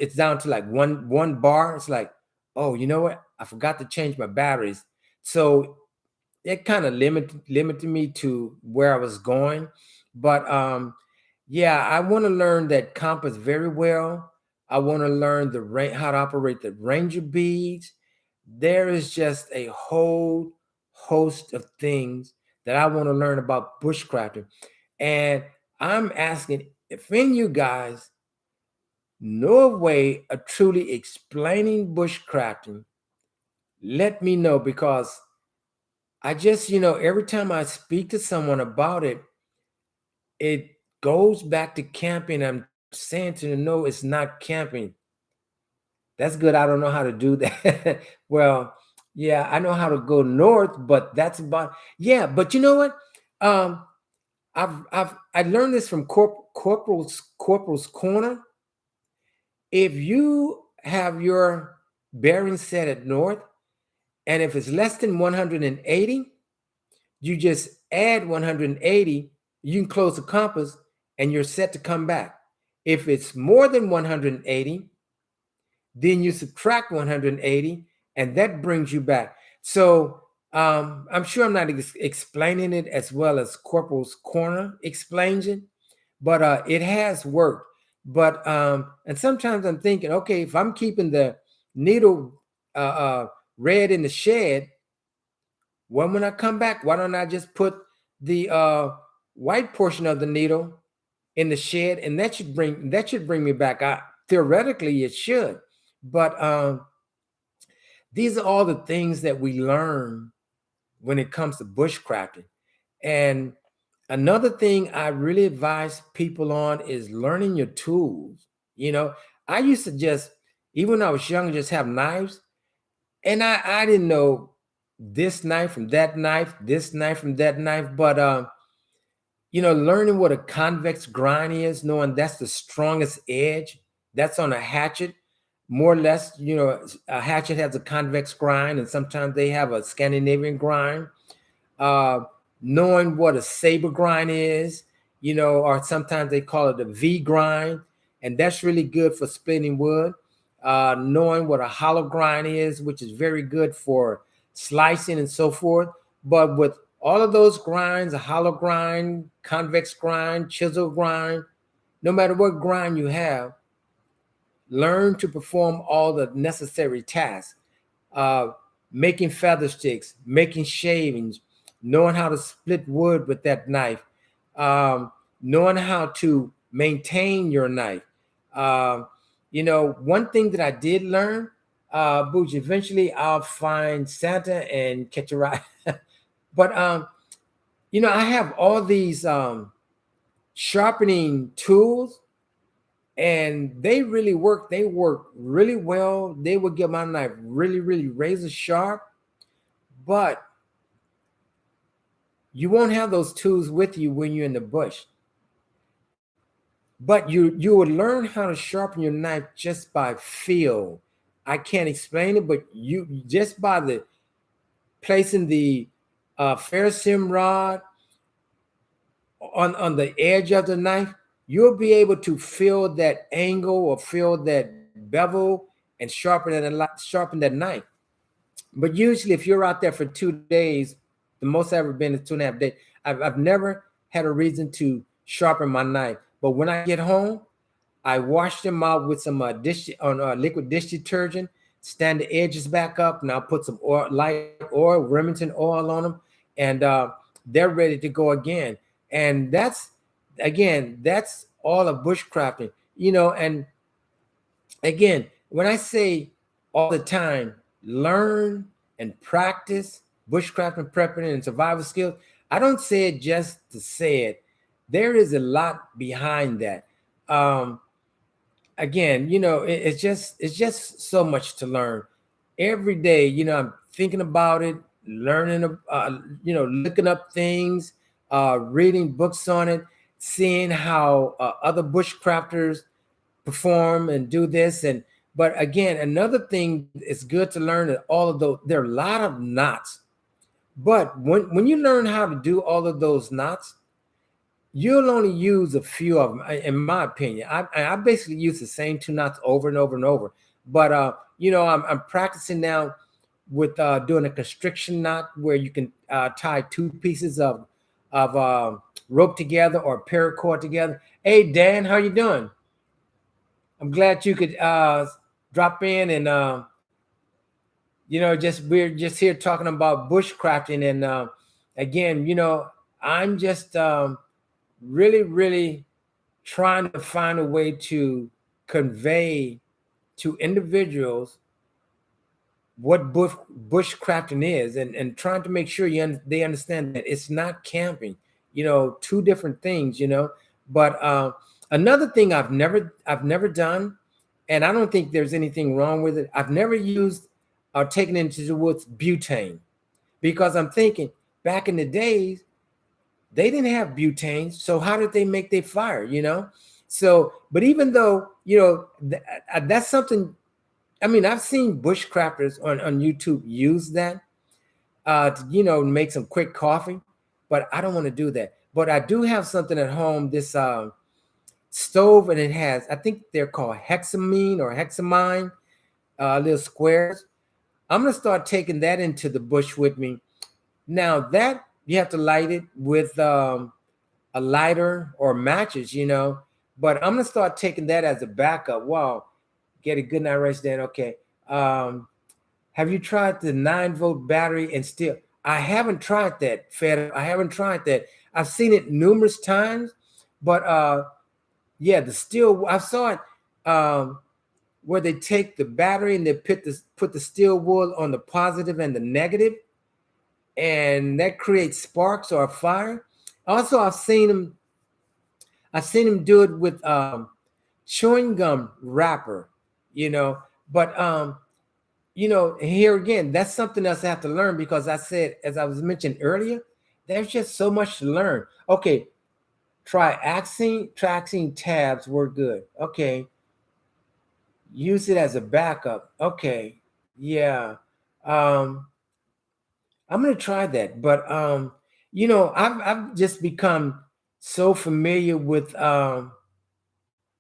it's down to like one bar. It's like, oh, you know what? I forgot to change my batteries. So it kind of limited me to where I was going. But yeah, I want to learn that compass very well. I want to learn how to operate the ranger beads. There is just a whole host of things that I want to learn about bushcrafting. And I'm asking if any of you guys know a way of truly explaining bushcrafting, let me know, because I just, every time I speak to someone about it, it goes back to camping. I'm saying to them, no, it's not camping. That's good. I don't know how to do that. Well, yeah, I know how to go north, but that's about, yeah. But you know what? Um, I learned this from Corporal's Corner. If you have your bearing set at north, and if it's less than 180, you just add 180, you can close the compass and you're set to come back. If it's more than 180, then you subtract 180 and that brings you back. So I'm sure I'm not explaining it as well as Corporal's Corner explains it, but it has worked. But and sometimes I'm thinking, okay, if I'm keeping the needle red in the shed, when I come back, why don't I just put the white portion of the needle in the shed, and that should bring me back. Theoretically, it should, but these are all the things that we learn when it comes to bushcrafting. And another thing I really advise people on is learning your tools. I used to just, even when I was young, just have knives, and I didn't know this knife from that knife, this knife from that knife. But learning what a convex grind is, knowing that's the strongest edge that's on a hatchet, more or less. A hatchet has a convex grind, and sometimes they have a Scandinavian grind. Uh, Knowing what a saber grind is, or sometimes they call it a V grind, and that's really good for splitting wood. Knowing what a hollow grind is, which is very good for slicing and so forth. But with all of those grinds, a hollow grind, convex grind, chisel grind, no matter what grind you have, learn to perform all the necessary tasks. Uh, Making feather sticks, making shavings, knowing how to split wood with that knife, knowing how to maintain your knife. Um, one thing that I did learn, Booch, eventually I'll find Santa and catch a ride. But I have all these sharpening tools, and they really work. They work really well. They will get my knife really, really razor sharp. But you won't have those tools with you when you're in the bush. But you would learn how to sharpen your knife just by feel. I can't explain it, but you just by the placing the ferrocerium rod on the edge of the knife, you'll be able to feel that angle or feel that bevel and sharpen that knife. But usually, if you're out there for 2 days, the most I've ever been is 2.5 days. I've never had a reason to sharpen my knife. But when I get home, I wash them out with some liquid dish detergent, stand the edges back up, and I'll put some light oil, Remington oil on them, and they're ready to go again. And that's all of bushcrafting, And again, when I say all the time, learn and practice bushcrafting, prepping, and survival skills, I don't say it just to say it. There is a lot behind that. Again, it's just so much to learn every day. I'm thinking about it, learning, looking up things, reading books on it, seeing how other bushcrafters perform and do this. But again, another thing it's good to learn that all of those, there are a lot of knots. But when you learn how to do all of those knots, you'll only use a few of them, in my opinion. I basically use the same 2 knots over and over and over. But I'm practicing now with doing a constriction knot where you can tie 2 pieces of rope together or paracord together. Hey Dan, how you doing? I'm glad you could drop in and just we're just here talking about bushcrafting. And again, I'm just really, really trying to find a way to convey to individuals what bushcrafting is, and trying to make sure they understand that it's not camping, 2 different things. But another thing I've never done, and I don't think there's anything wrong with it. I've never used or taken into the woods butane, because I'm thinking back in the days, they didn't have butane, so how did they make their fire? So, but even though that's something. I mean, I've seen bushcrafters on YouTube use that to make some quick coffee, but I don't want to do that. But I do have something at home, this stove, and it has, I think they're called hexamine or hexamine, little squares. I'm gonna start taking that into the bush with me. Now that you have to light it with a lighter or matches, but I'm gonna start taking that as a backup. Wow, get a good night rest then. Okay. Have you tried the 9-volt battery and still? I haven't tried that, Fed. I haven't tried that. I've seen it numerous times, but yeah, I saw it where they take the battery and they put the steel wool on the positive and the negative, and that creates sparks or a fire. Also, I've seen them do it with chewing gum wrapper, but here again, that's something else I have to learn, because I said, as I was mentioned earlier, there's just so much to learn. Okay, traxine tabs work good. Okay, use it as a backup. Okay, yeah, I'm gonna try that. But I've just become so familiar with.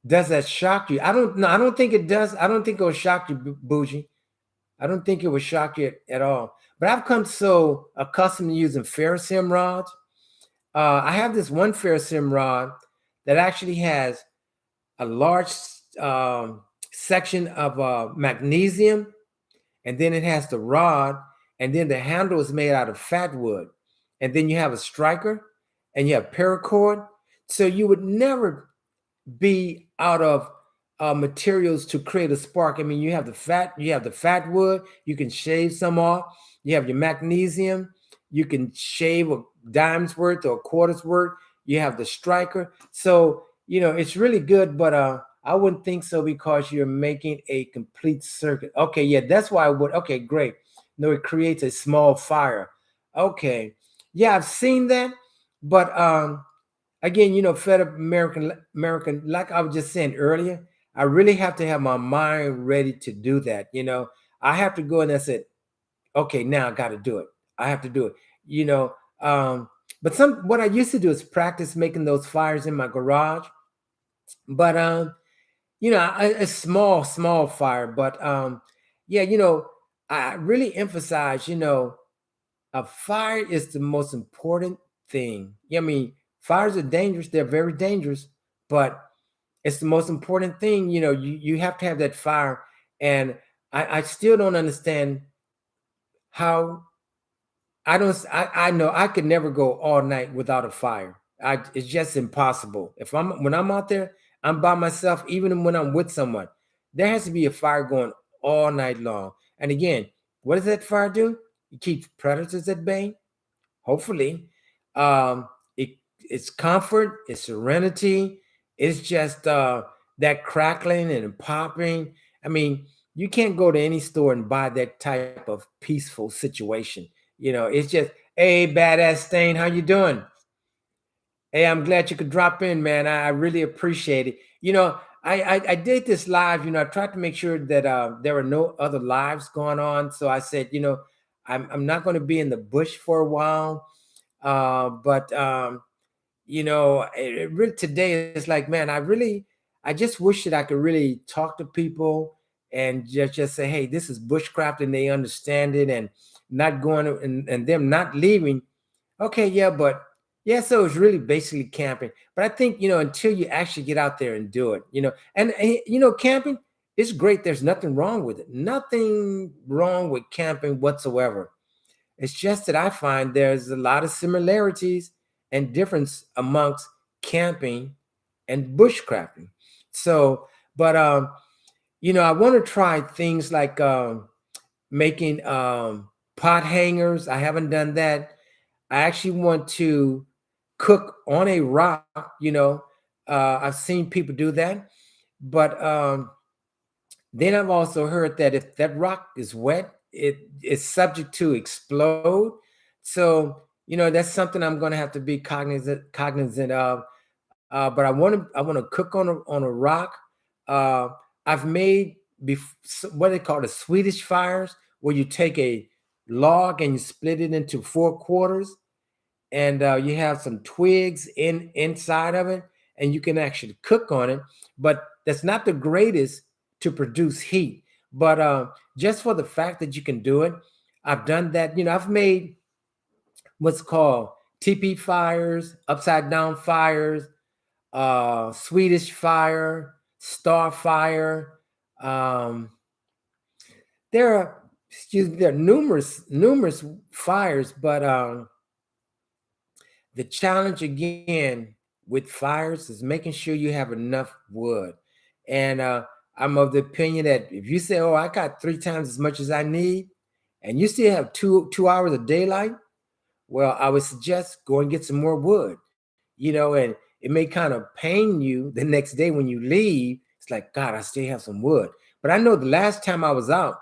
Does that shock you? I don't know. I don't think it does. I don't think it will shock you, Bougie. I don't think it would shock you at all. But I've come so accustomed to using ferrocerium rods. I have this one ferrocerium rod that actually has a large section of magnesium, and then it has the rod, and then the handle is made out of fat wood, and then you have a striker, and you have paracord. So you would never be out of materials to create a spark. I mean, you have the fat wood, you can shave some off. You have your magnesium, you can shave a dime's worth or a quarter's worth. You have the striker. So, it's really good, but I wouldn't think so because you're making a complete circuit. Okay, yeah, that's why I would. Okay, great. No, it creates a small fire. Okay. Yeah, I've seen that, but again, fed up American, like I was just saying earlier, I really have to have my mind ready to do that. I have to go and I said, okay, now I got to do it. I have to do it. You know, um, but what I used to do is practice making those fires in my garage. But a small fire. But yeah, I really emphasize, a fire is the most important thing. I mean, fires are dangerous, they're very dangerous, but it's the most important thing. You have to have that fire. And I still don't understand how. I know I could never go all night without a fire. It's just impossible. When I'm out there, I'm by myself, even when I'm with someone. There has to be a fire going all night long. And again, what does that fire do? It keeps predators at bay, hopefully. Um, it it's comfort, it's serenity, it's just that crackling and popping. I mean, you can't go to any store and buy that type of peaceful situation. It's just, hey, badass Stain, how you doing? Hey, I'm glad you could drop in, man. I really appreciate it. I did this live. I tried to make sure that there were no other lives going on. So I said, I'm not going to be in the bush for a while. But it really today is like, man, I just wish that I could really talk to people and just say, hey, this is bushcraft, and they understand it, and not going and them not leaving. Okay, yeah, but yeah, so it's really basically camping. But I think, until you actually get out there and do it, and camping is great. There's nothing wrong with it. Nothing wrong with camping whatsoever. It's just that I find there's a lot of similarities and difference amongst camping and bushcrafting. So, but I want to try things like making pot hangers. I haven't done that. I actually want to cook on a rock. I've seen people do that, but then I've also heard that if that rock is wet, it is subject to explode. So, that's something I'm going to have to be cognizant of. But I want to cook on a rock. Uh, I've made what they call the Swedish fires, where you take a log and you split it into four quarters, and you have some twigs inside of it, and you can actually cook on it. But that's not the greatest to produce heat. But just for the fact that you can do it, I've done that. I've made what's called TP fires, upside down fires, Swedish fire, star fire. Um, there are there are numerous fires, but the challenge again with fires is making sure you have enough wood. And I'm of the opinion that if you say, "Oh, I got 3 times as much as I need," and you still have two hours of daylight, well, I would suggest go and get some more wood. And it may kind of pain you the next day when you leave. It's like, God, I still have some wood. But I know the last time I was out,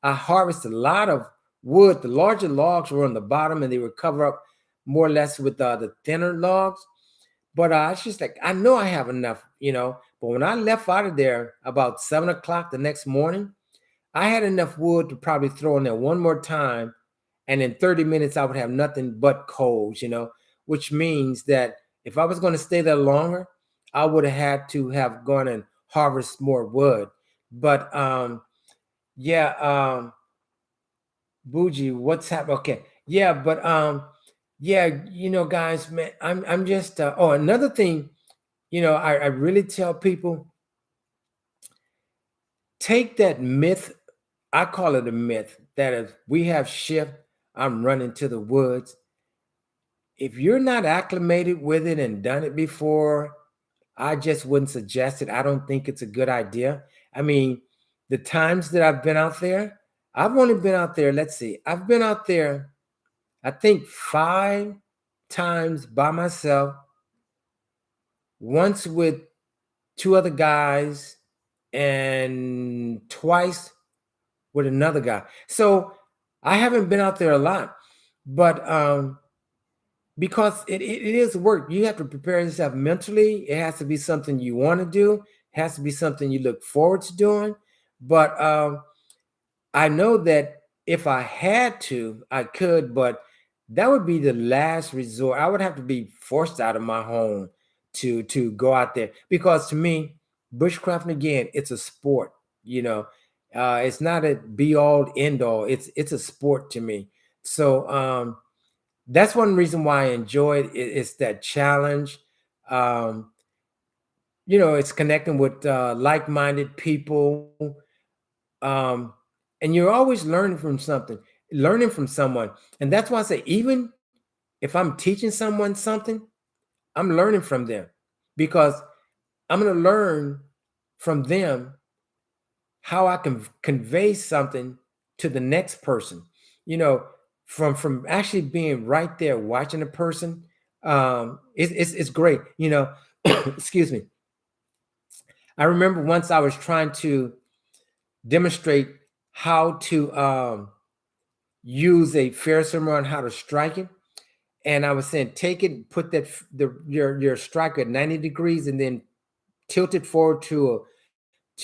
I harvested a lot of wood. The larger logs were on the bottom, and they were covered up more or less with the thinner logs. But it's just like, I know I have enough. But when I left out of there about 7 o'clock the next morning, I had enough wood to probably throw in there one more time, and in 30 minutes I would have nothing but coals, which means that if I was going to stay there longer, I would have had to have gone and harvest more wood. But yeah, Bougie, what's happening? Okay, yeah, but yeah, guys, man, I'm just oh, another thing, I really tell people, take that myth. I call it a myth that if we have shift, I'm running to the woods. If you're not acclimated with it and done it before, I just wouldn't suggest it. I don't think it's a good idea. I mean, the times that I've been out there, I've only been out there, let's see, I've been out there, I think 5 times by myself, once with 2 other guys, and twice with another guy. So I haven't been out there a lot, but because it is work. You have to prepare yourself mentally. It has to be something you want to do. It has to be something you look forward to doing. But I know that if I had to, I could, but that would be the last resort. I would have to be forced out of my home to go out there, because to me, bushcrafting, again, it's a sport. You know, it's not a be all end all. It's a sport to me. So that's one reason why I enjoy it. It's that challenge. Um, it's connecting with like-minded people, um, and you're always learning from someone. And that's why I say, even if I'm teaching someone something, I'm learning from them, because I'm going to learn from them how I can convey something to the next person. You know, from actually being right there watching a person, it's great. Excuse me. I remember once I was trying to demonstrate how to use a ferrous hammer on how to strike it, and I was saying, take it, put your striker at 90 degrees, and then tilt it forward to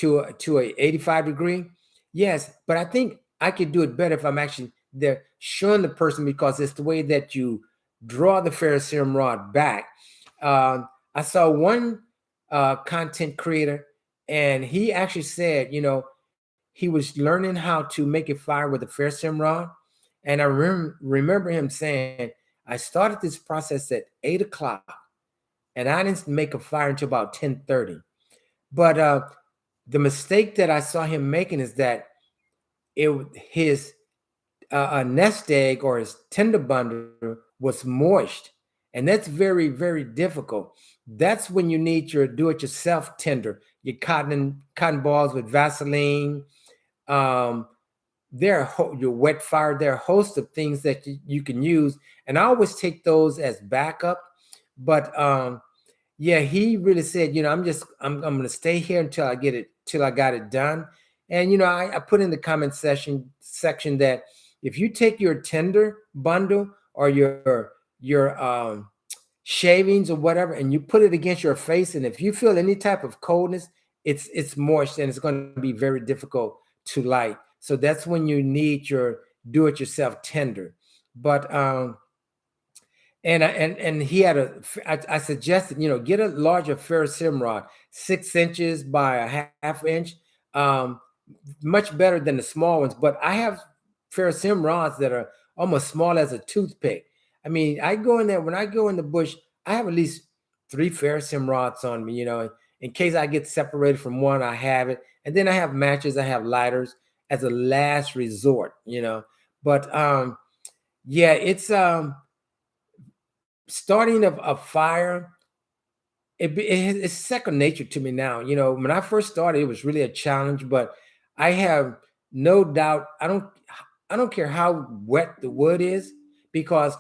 a 85 degree. Yes, but I think I could do it better if I'm actually there showing the person, because it's the way that you draw the ferrocerium rod back. I saw one content creator, and he actually said, he was learning how to make it fire with a ferrocerium rod. And I remember him saying, I started this process at 8 o'clock, and I didn't make a fire until about 10:30. But the mistake that I saw him making is that his a nest egg or his tinder bundle was moist, and that's very, very difficult. That's when you need your do-it-yourself tinder, your cotton balls with Vaseline. Um, your wet fire. There are a host of things that you can use, and I always take those as backup. But yeah, he really said, I'm gonna stay here until I get it till I got it done. And I put in the comment section that if you take your tinder bundle or your shavings or whatever, and you put it against your face, and if you feel any type of coldness, it's moist, and it's going to be very difficult to light. So that's when you need your do-it-yourself tinder. But and he had I suggested, get a larger ferrocerium rod, 6 inches by a half inch, um, much better than the small ones. But I have ferrocerium rods that are almost small as a toothpick. I mean, I go in there, when I go in the bush, I have at least 3 ferrocerium rods on me, in case I get separated from one. I have it, and then I have matches, I have lighters as a last resort, But yeah, it's starting a fire. It's second nature to me now. When I first started, it was really a challenge, but I have no doubt. I don't care how wet the wood is, because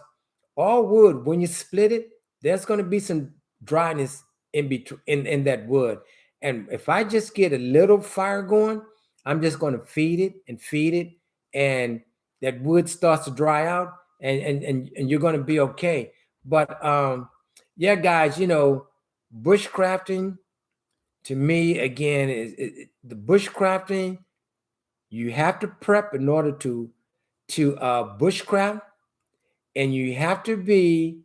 all wood, when you split it, there's going to be some dryness in between in that wood. And if I just get a little fire going, I'm just going to feed it, and that wood starts to dry out, and you're going to be okay. But yeah, guys, bushcrafting, to me, again, the bushcrafting. You have to prep in order to bushcraft, and you have to be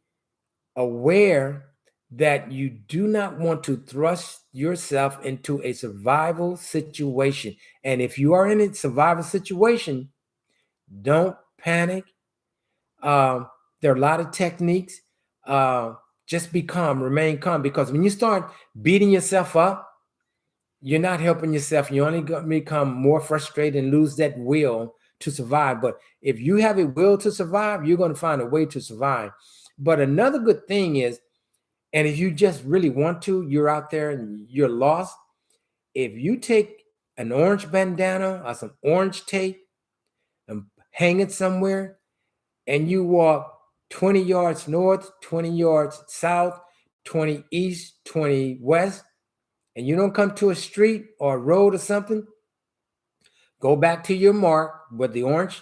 aware that you do not want to thrust yourself into a survival situation. And if you are in a survival situation, don't panic. Um, there are a lot of techniques. Uh, just be calm, remain calm, because when you start beating yourself up, you're not helping yourself. You only going to become more frustrated and lose that will to survive. But if you have a will to survive, you're going to find a way to survive. But another good thing is, And if you just really want to, you're out there and you're lost. If you take an orange bandana or some orange tape and hang it somewhere, and you walk 20 yards north, 20 yards south, 20 east, 20 west, and you don't come to a street or a road or something, go back to your mark where the orange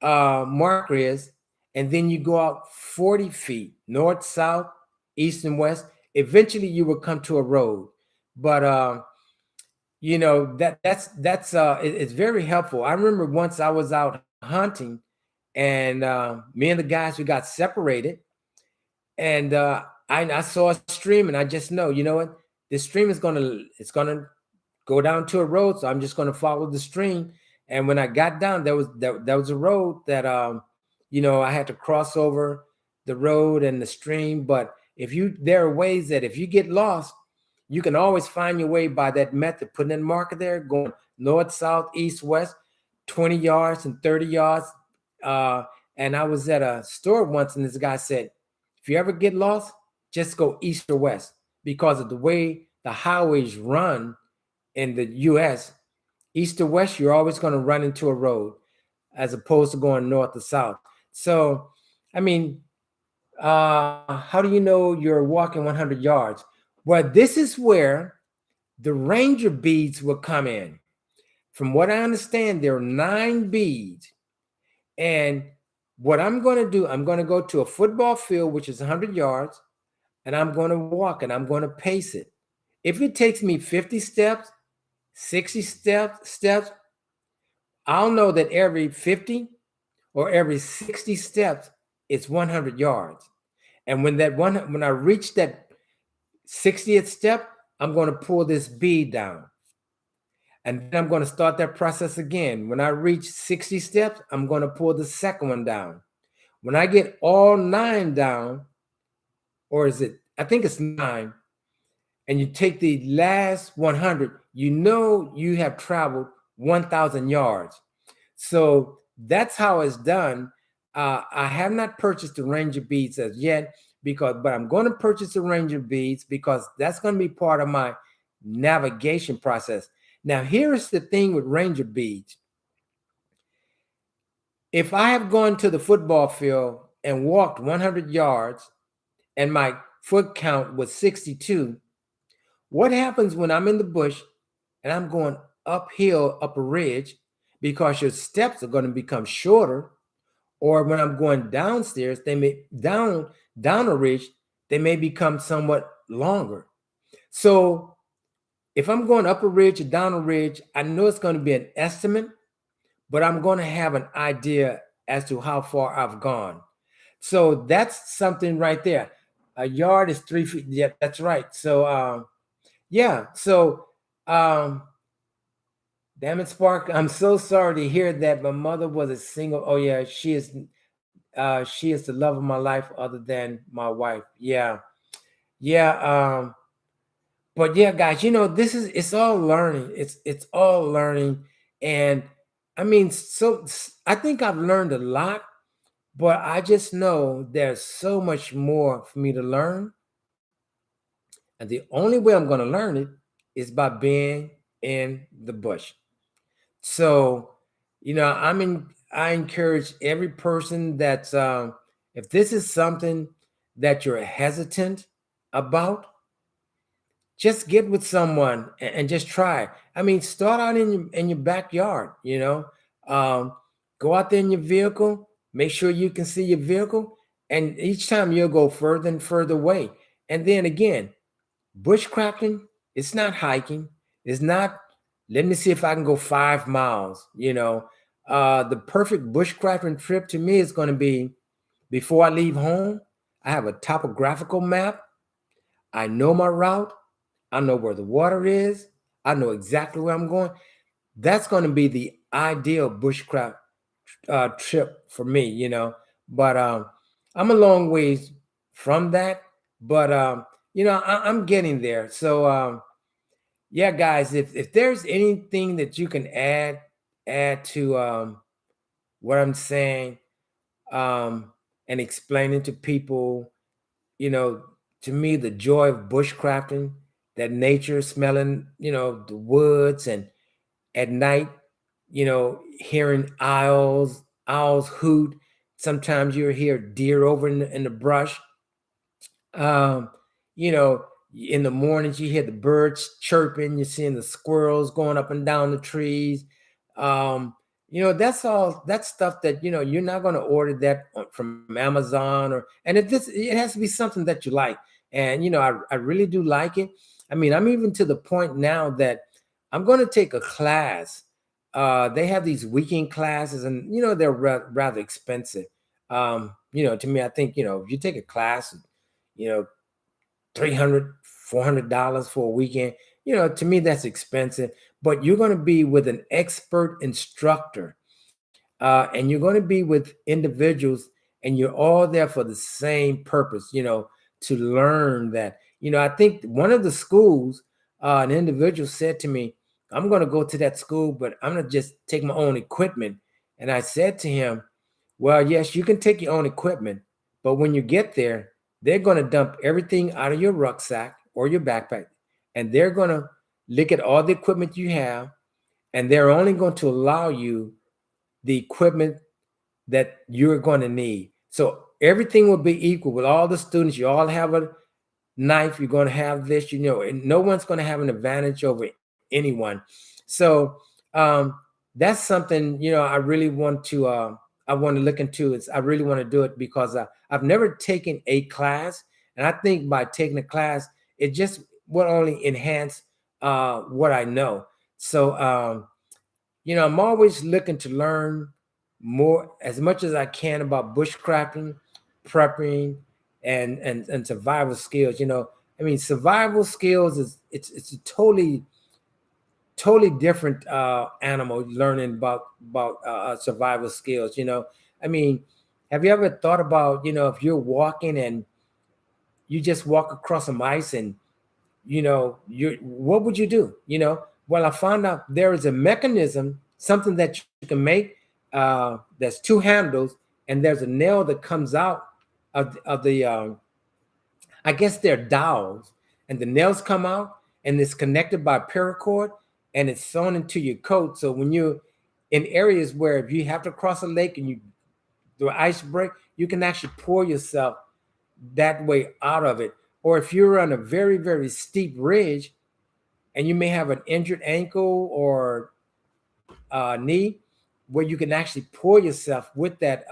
marker is, and then you go out 40 feet north, south, east, and west. Eventually, you will come to a road. But it's very helpful. I remember once I was out hunting, and me and the guys, we got separated, and I saw a stream, and I just know, you know what, this stream is gonna go down to a road, so I'm just gonna follow the stream. And when I got down, there was a road that I had to cross over the road and the stream. But there are ways that if you get lost, you can always find your way by that method, putting that marker there, going north, south, east, west, 20 yards and 30 yards. And I was at a store once, and this guy said, if you ever get lost, just go east or west, because of the way the highways run in the US, east or west, you're always going to run into a road as opposed to going north or south. So, I mean, how do you know you're walking 100 yards? Well, this is where the ranger beads will come in. From what I understand, there are 9 beads. And what I'm going to do, I'm going to go to a football field, which is 100 yards, and I'm going to walk, and I'm going to pace it. If it takes me 50 steps, 60 steps, I'll know that every 50 or every 60 steps, it's 100 yards. And when I reach that 60th step, I'm going to pull this bead down. And then I'm going to start that process again. When I reach 60 steps, I'm going to pull the second one down. When I get all 9 down, or I think it's 9, and you take the last 100, you have traveled 1,000 yards. So that's how it's done. I have not purchased the Ranger beads as yet, but I'm going to purchase the Ranger beads because that's going to be part of my navigation process. Now, here's the thing with Ranger beads. If I have gone to the football field and walked 100 yards and my foot count was 62, what happens when I'm in the bush and I'm going uphill, up a ridge, because your steps are going to become shorter? Or when I'm going downstairs, they may down a ridge, they may become somewhat longer. So if I'm going up a ridge or down a ridge, I know it's going to be an estimate, but I'm going to have an idea as to how far I've gone. So that's something right there. A yard is 3 feet. Yeah, that's right. So yeah. So damn it, Spark, I'm so sorry to hear that my mother was a single. Oh yeah, she is the love of my life other than my wife. Yeah. Yeah. But yeah, guys, it's all learning. It's all learning. And I mean, so I think I've learned a lot, but I just know there's so much more for me to learn. And the only way I'm going to learn it is by being in the bush. So, I encourage every person that's, if this is something that you're hesitant about, just get with someone and just try. I mean, start out in your backyard, go out there in your vehicle, make sure you can see your vehicle. And each time you'll go further and further away. And then again, bushcrafting, it's not hiking. It's not, let me see if I can go 5 miles. The perfect bushcrafting trip to me is going to be, before I leave home, I have a topographical map. I know my route. I know where the water is. I know exactly where I'm going. That's going to be the ideal bushcraft trip for me, But I'm a long ways from that. But I'm getting there. So yeah, guys, if there's anything that you can add to what I'm saying, and explaining to people, to me the joy of bushcrafting, that nature, smelling, the woods, and at night, hearing owls hoot. Sometimes you hear deer over in the brush. Um, you know, in the mornings you hear the birds chirping, you're seeing the squirrels going up and down the trees. Um, that's stuff that you're not going to order that from Amazon, and it has to be something that you like. And I really do like it. I mean, I'm even to the point now that I'm going to take a class. They have these weekend classes, and they're rather expensive. To me, I think if you take a class, you know 300 $400 for a weekend, to me that's expensive. But you're going to be with an expert instructor, and you're going to be with individuals, and you're all there for the same purpose, to learn that. I think one of the schools, an individual said to me, I'm going to go to that school, but I'm going to just take my own equipment. And I said to him, well, yes, you can take your own equipment, but when you get there, they're going to dump everything out of your rucksack or your backpack, and they're going to look at all the equipment you have, and they're only going to allow you the equipment that you're going to need. So everything will be equal with all the students. You all have a knife. You're going to have this, and no one's going to have an advantage over anyone. So that's something I really want to. I want to look into. I really want to do it because I've never taken a class, and I think by taking a class, it just will only enhance what I know. So I'm always looking to learn more as much as I can about bushcrafting, prepping, and survival skills. I mean, survival skills it's a totally different animal. Learning about survival skills. I mean, have you ever thought about if you're walking and you just walk across some ice, and you what would you do? Well, I found out there is a mechanism, something that you can make. There's two handles, and there's a nail that comes out of the I guess they're dowels, and the nails come out, and it's connected by paracord, and it's sewn into your coat. So when you're in areas where if you have to cross a lake and the ice break, you can actually pour yourself that way out of it. Or if you're on a very, very steep ridge and you may have an injured ankle or knee, where you can actually pour yourself with that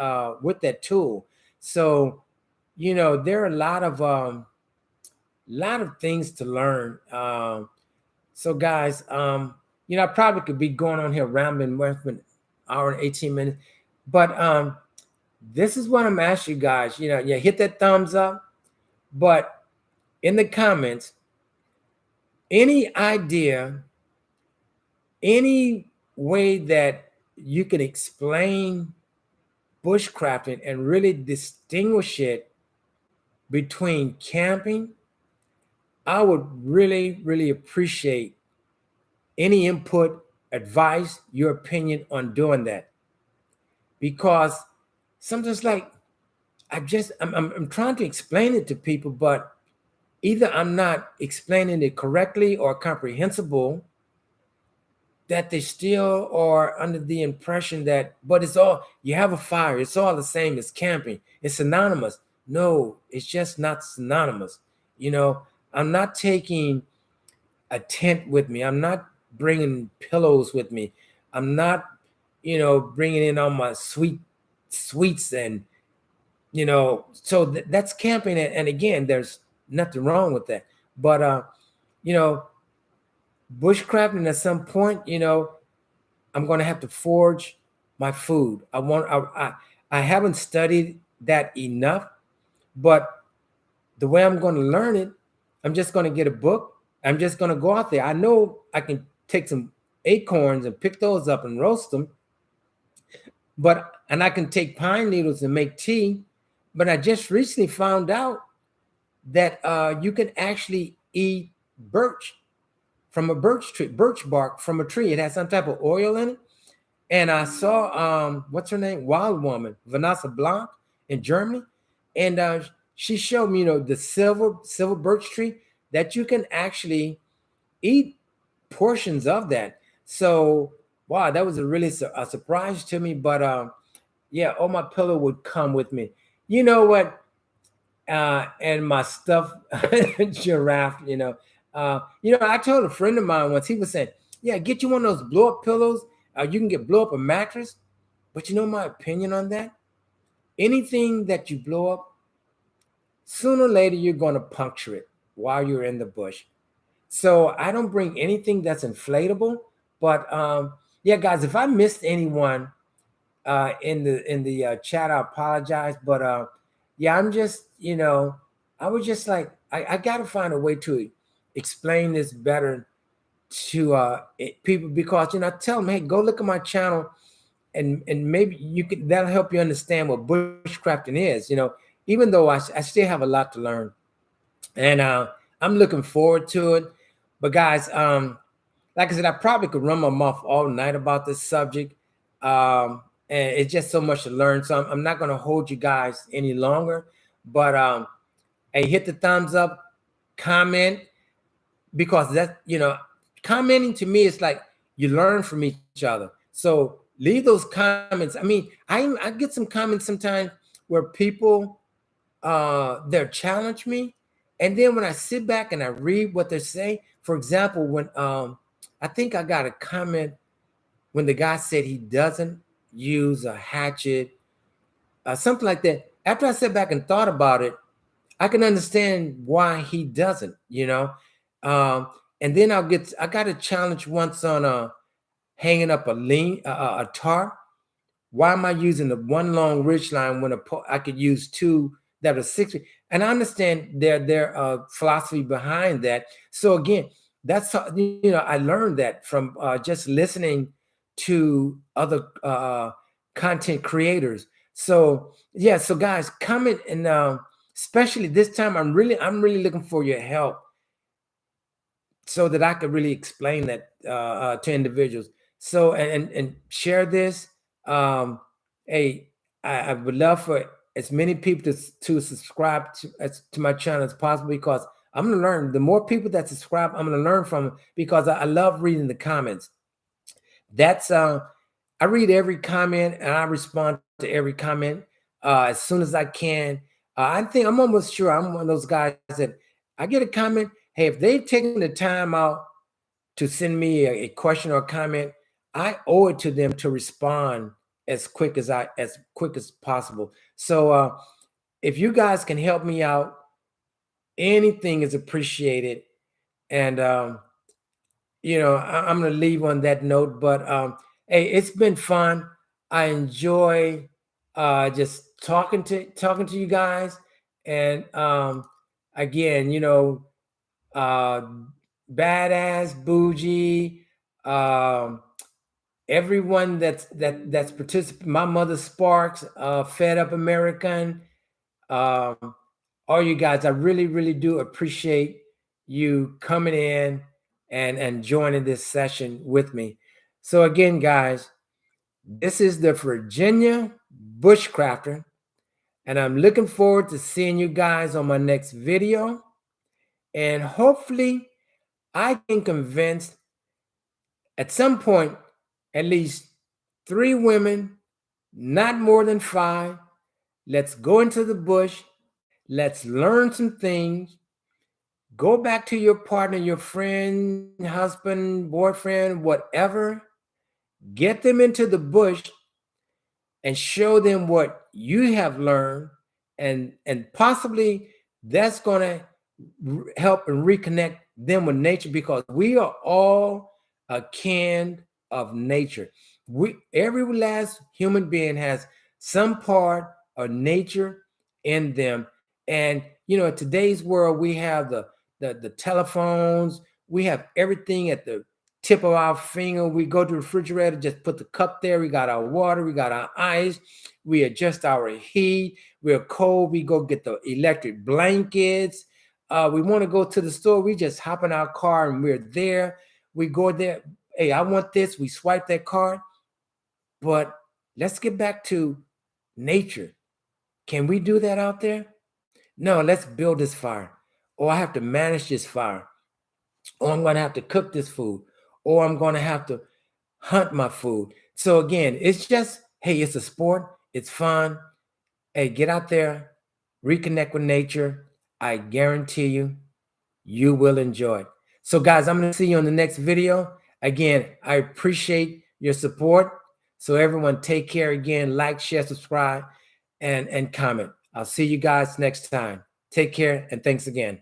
tool. So there are a lot of things to learn. So guys, I probably could be going on here rambling with an hour and 18 minutes, but this is what I'm asking you guys. Hit that thumbs up, but in the comments, any idea, any way that you can explain bushcrafting and really distinguish it between camping, I would really, really appreciate any input, advice, your opinion on doing that. Because sometimes, like, I'm trying to explain it to people, but either I'm not explaining it correctly or comprehensible, that they still are under the impression that, but it's all, you have a fire, it's all the same as camping, it's synonymous. No, it's just not synonymous. I'm not taking a tent with me. I'm not bringing pillows with me. I'm not, bringing in all my sweets, and so that's camping. And again, there's nothing wrong with that. But you know, bushcrafting at some point, I'm going to have to forge my food. I haven't studied that enough, but the way I'm going to learn it, I'm just going to get a book. I'm just going to go out there. I know I can take some acorns and pick those up and roast them, and I can take pine needles and make tea. But I just recently found out that you can actually eat birch from a birch tree, birch bark from a tree. It has some type of oil in it. And I saw what's her name, Wild Woman, Vanessa Blanc in Germany, and she showed me, the silver birch tree, that you can actually eat portions of that. So wow, that was a really a surprise to me. But yeah, oh, my pillow would come with me. You know what? And my stuffed giraffe. I told a friend of mine once. He was saying, "Yeah, get you one of those blow up pillows. You can get blow up a mattress." But you know my opinion on that? Anything that you blow up, sooner or later you're going to puncture it while you're in the bush. So I don't bring anything that's inflatable. But yeah, guys, if I missed anyone in the chat, I apologize. But yeah, I'm just, I was just like, I got to find a way to explain this better to people, because I tell them, hey, go look at my channel, and maybe that'll help you understand what bushcrafting is. Even though I still have a lot to learn, and I'm looking forward to it. But guys, like I said, I probably could run my mouth all night about this subject. And it's just so much to learn. So I'm not going to hold you guys any longer. But hey, hit the thumbs up, comment, because commenting to me is like you learn from each other. So leave those comments. I mean, I get some comments sometimes where people they'll challenge me, and then when I sit back and I read what they're saying, for example, when I think I got a comment when the guy said he doesn't use a hatchet, something like that. After I sat back and thought about it, I can understand why he doesn't, um, and then I got a challenge once on hanging up a tarp. Why am I using the one long ridge line when I could use two that are 60? And I understand their philosophy behind that. So again, that's how, I learned that from just listening to other content creators. So yeah, so guys, comment, and especially this time, I'm really looking for your help so that I could really explain that to individuals. So and share this. Um, hey, I would love for as many people to subscribe to my channel as possible, because I'm gonna learn. The more people that subscribe, I'm gonna learn from, because I love reading the comments. That's I read every comment and I respond to every comment as soon as I can. I think I'm almost sure I'm one of those guys that I get a comment. Hey, if they've taken the time out to send me a question or a comment, I owe it to them to respond as quick as possible. So if you guys can help me out, anything is appreciated. And I'm going to leave on that note. But hey, it's been fun. I enjoy just talking to you guys. And again, uh, badass, bougie, um, everyone that's participating. My mother Sparks, Fed Up American, um, all you guys. I really, really do appreciate you coming in and joining this session with me. So again, guys, this is the Virginia Bushcrafter, and I'm looking forward to seeing you guys on my next video. And hopefully, I can convince at some point at least 3 women, not more than 5. Let's go into the bush. Let's learn some things. Go back to your partner, your friend, husband, boyfriend, whatever. Get them into the bush and show them what you have learned, and possibly that's going to help and reconnect them with nature, because we are all a kin of nature. Every last human being has some part of nature in them. And in today's world, we have the telephones, we have everything at the tip of our finger. We go to the refrigerator, just put the cup there. We got our water, we got our ice, we adjust our heat. We're cold, we go get the electric blankets. We want to go to the store, we just hop in our car and we're there. We go there, hey, I want this, we swipe that card. But let's get back to nature. Can we do that out there? No, let's build this fire. Or I have to manage this fire. Or I'm going to have to cook this food. Or I'm going to have to hunt my food. So again, it's just, hey, it's a sport. It's fun. Hey, get out there, reconnect with nature. I guarantee you, you will enjoy it. So guys, I'm going to see you on the next video. Again, I appreciate your support. So everyone take care again, like, share, subscribe, and comment. I'll see you guys next time. Take care and thanks again.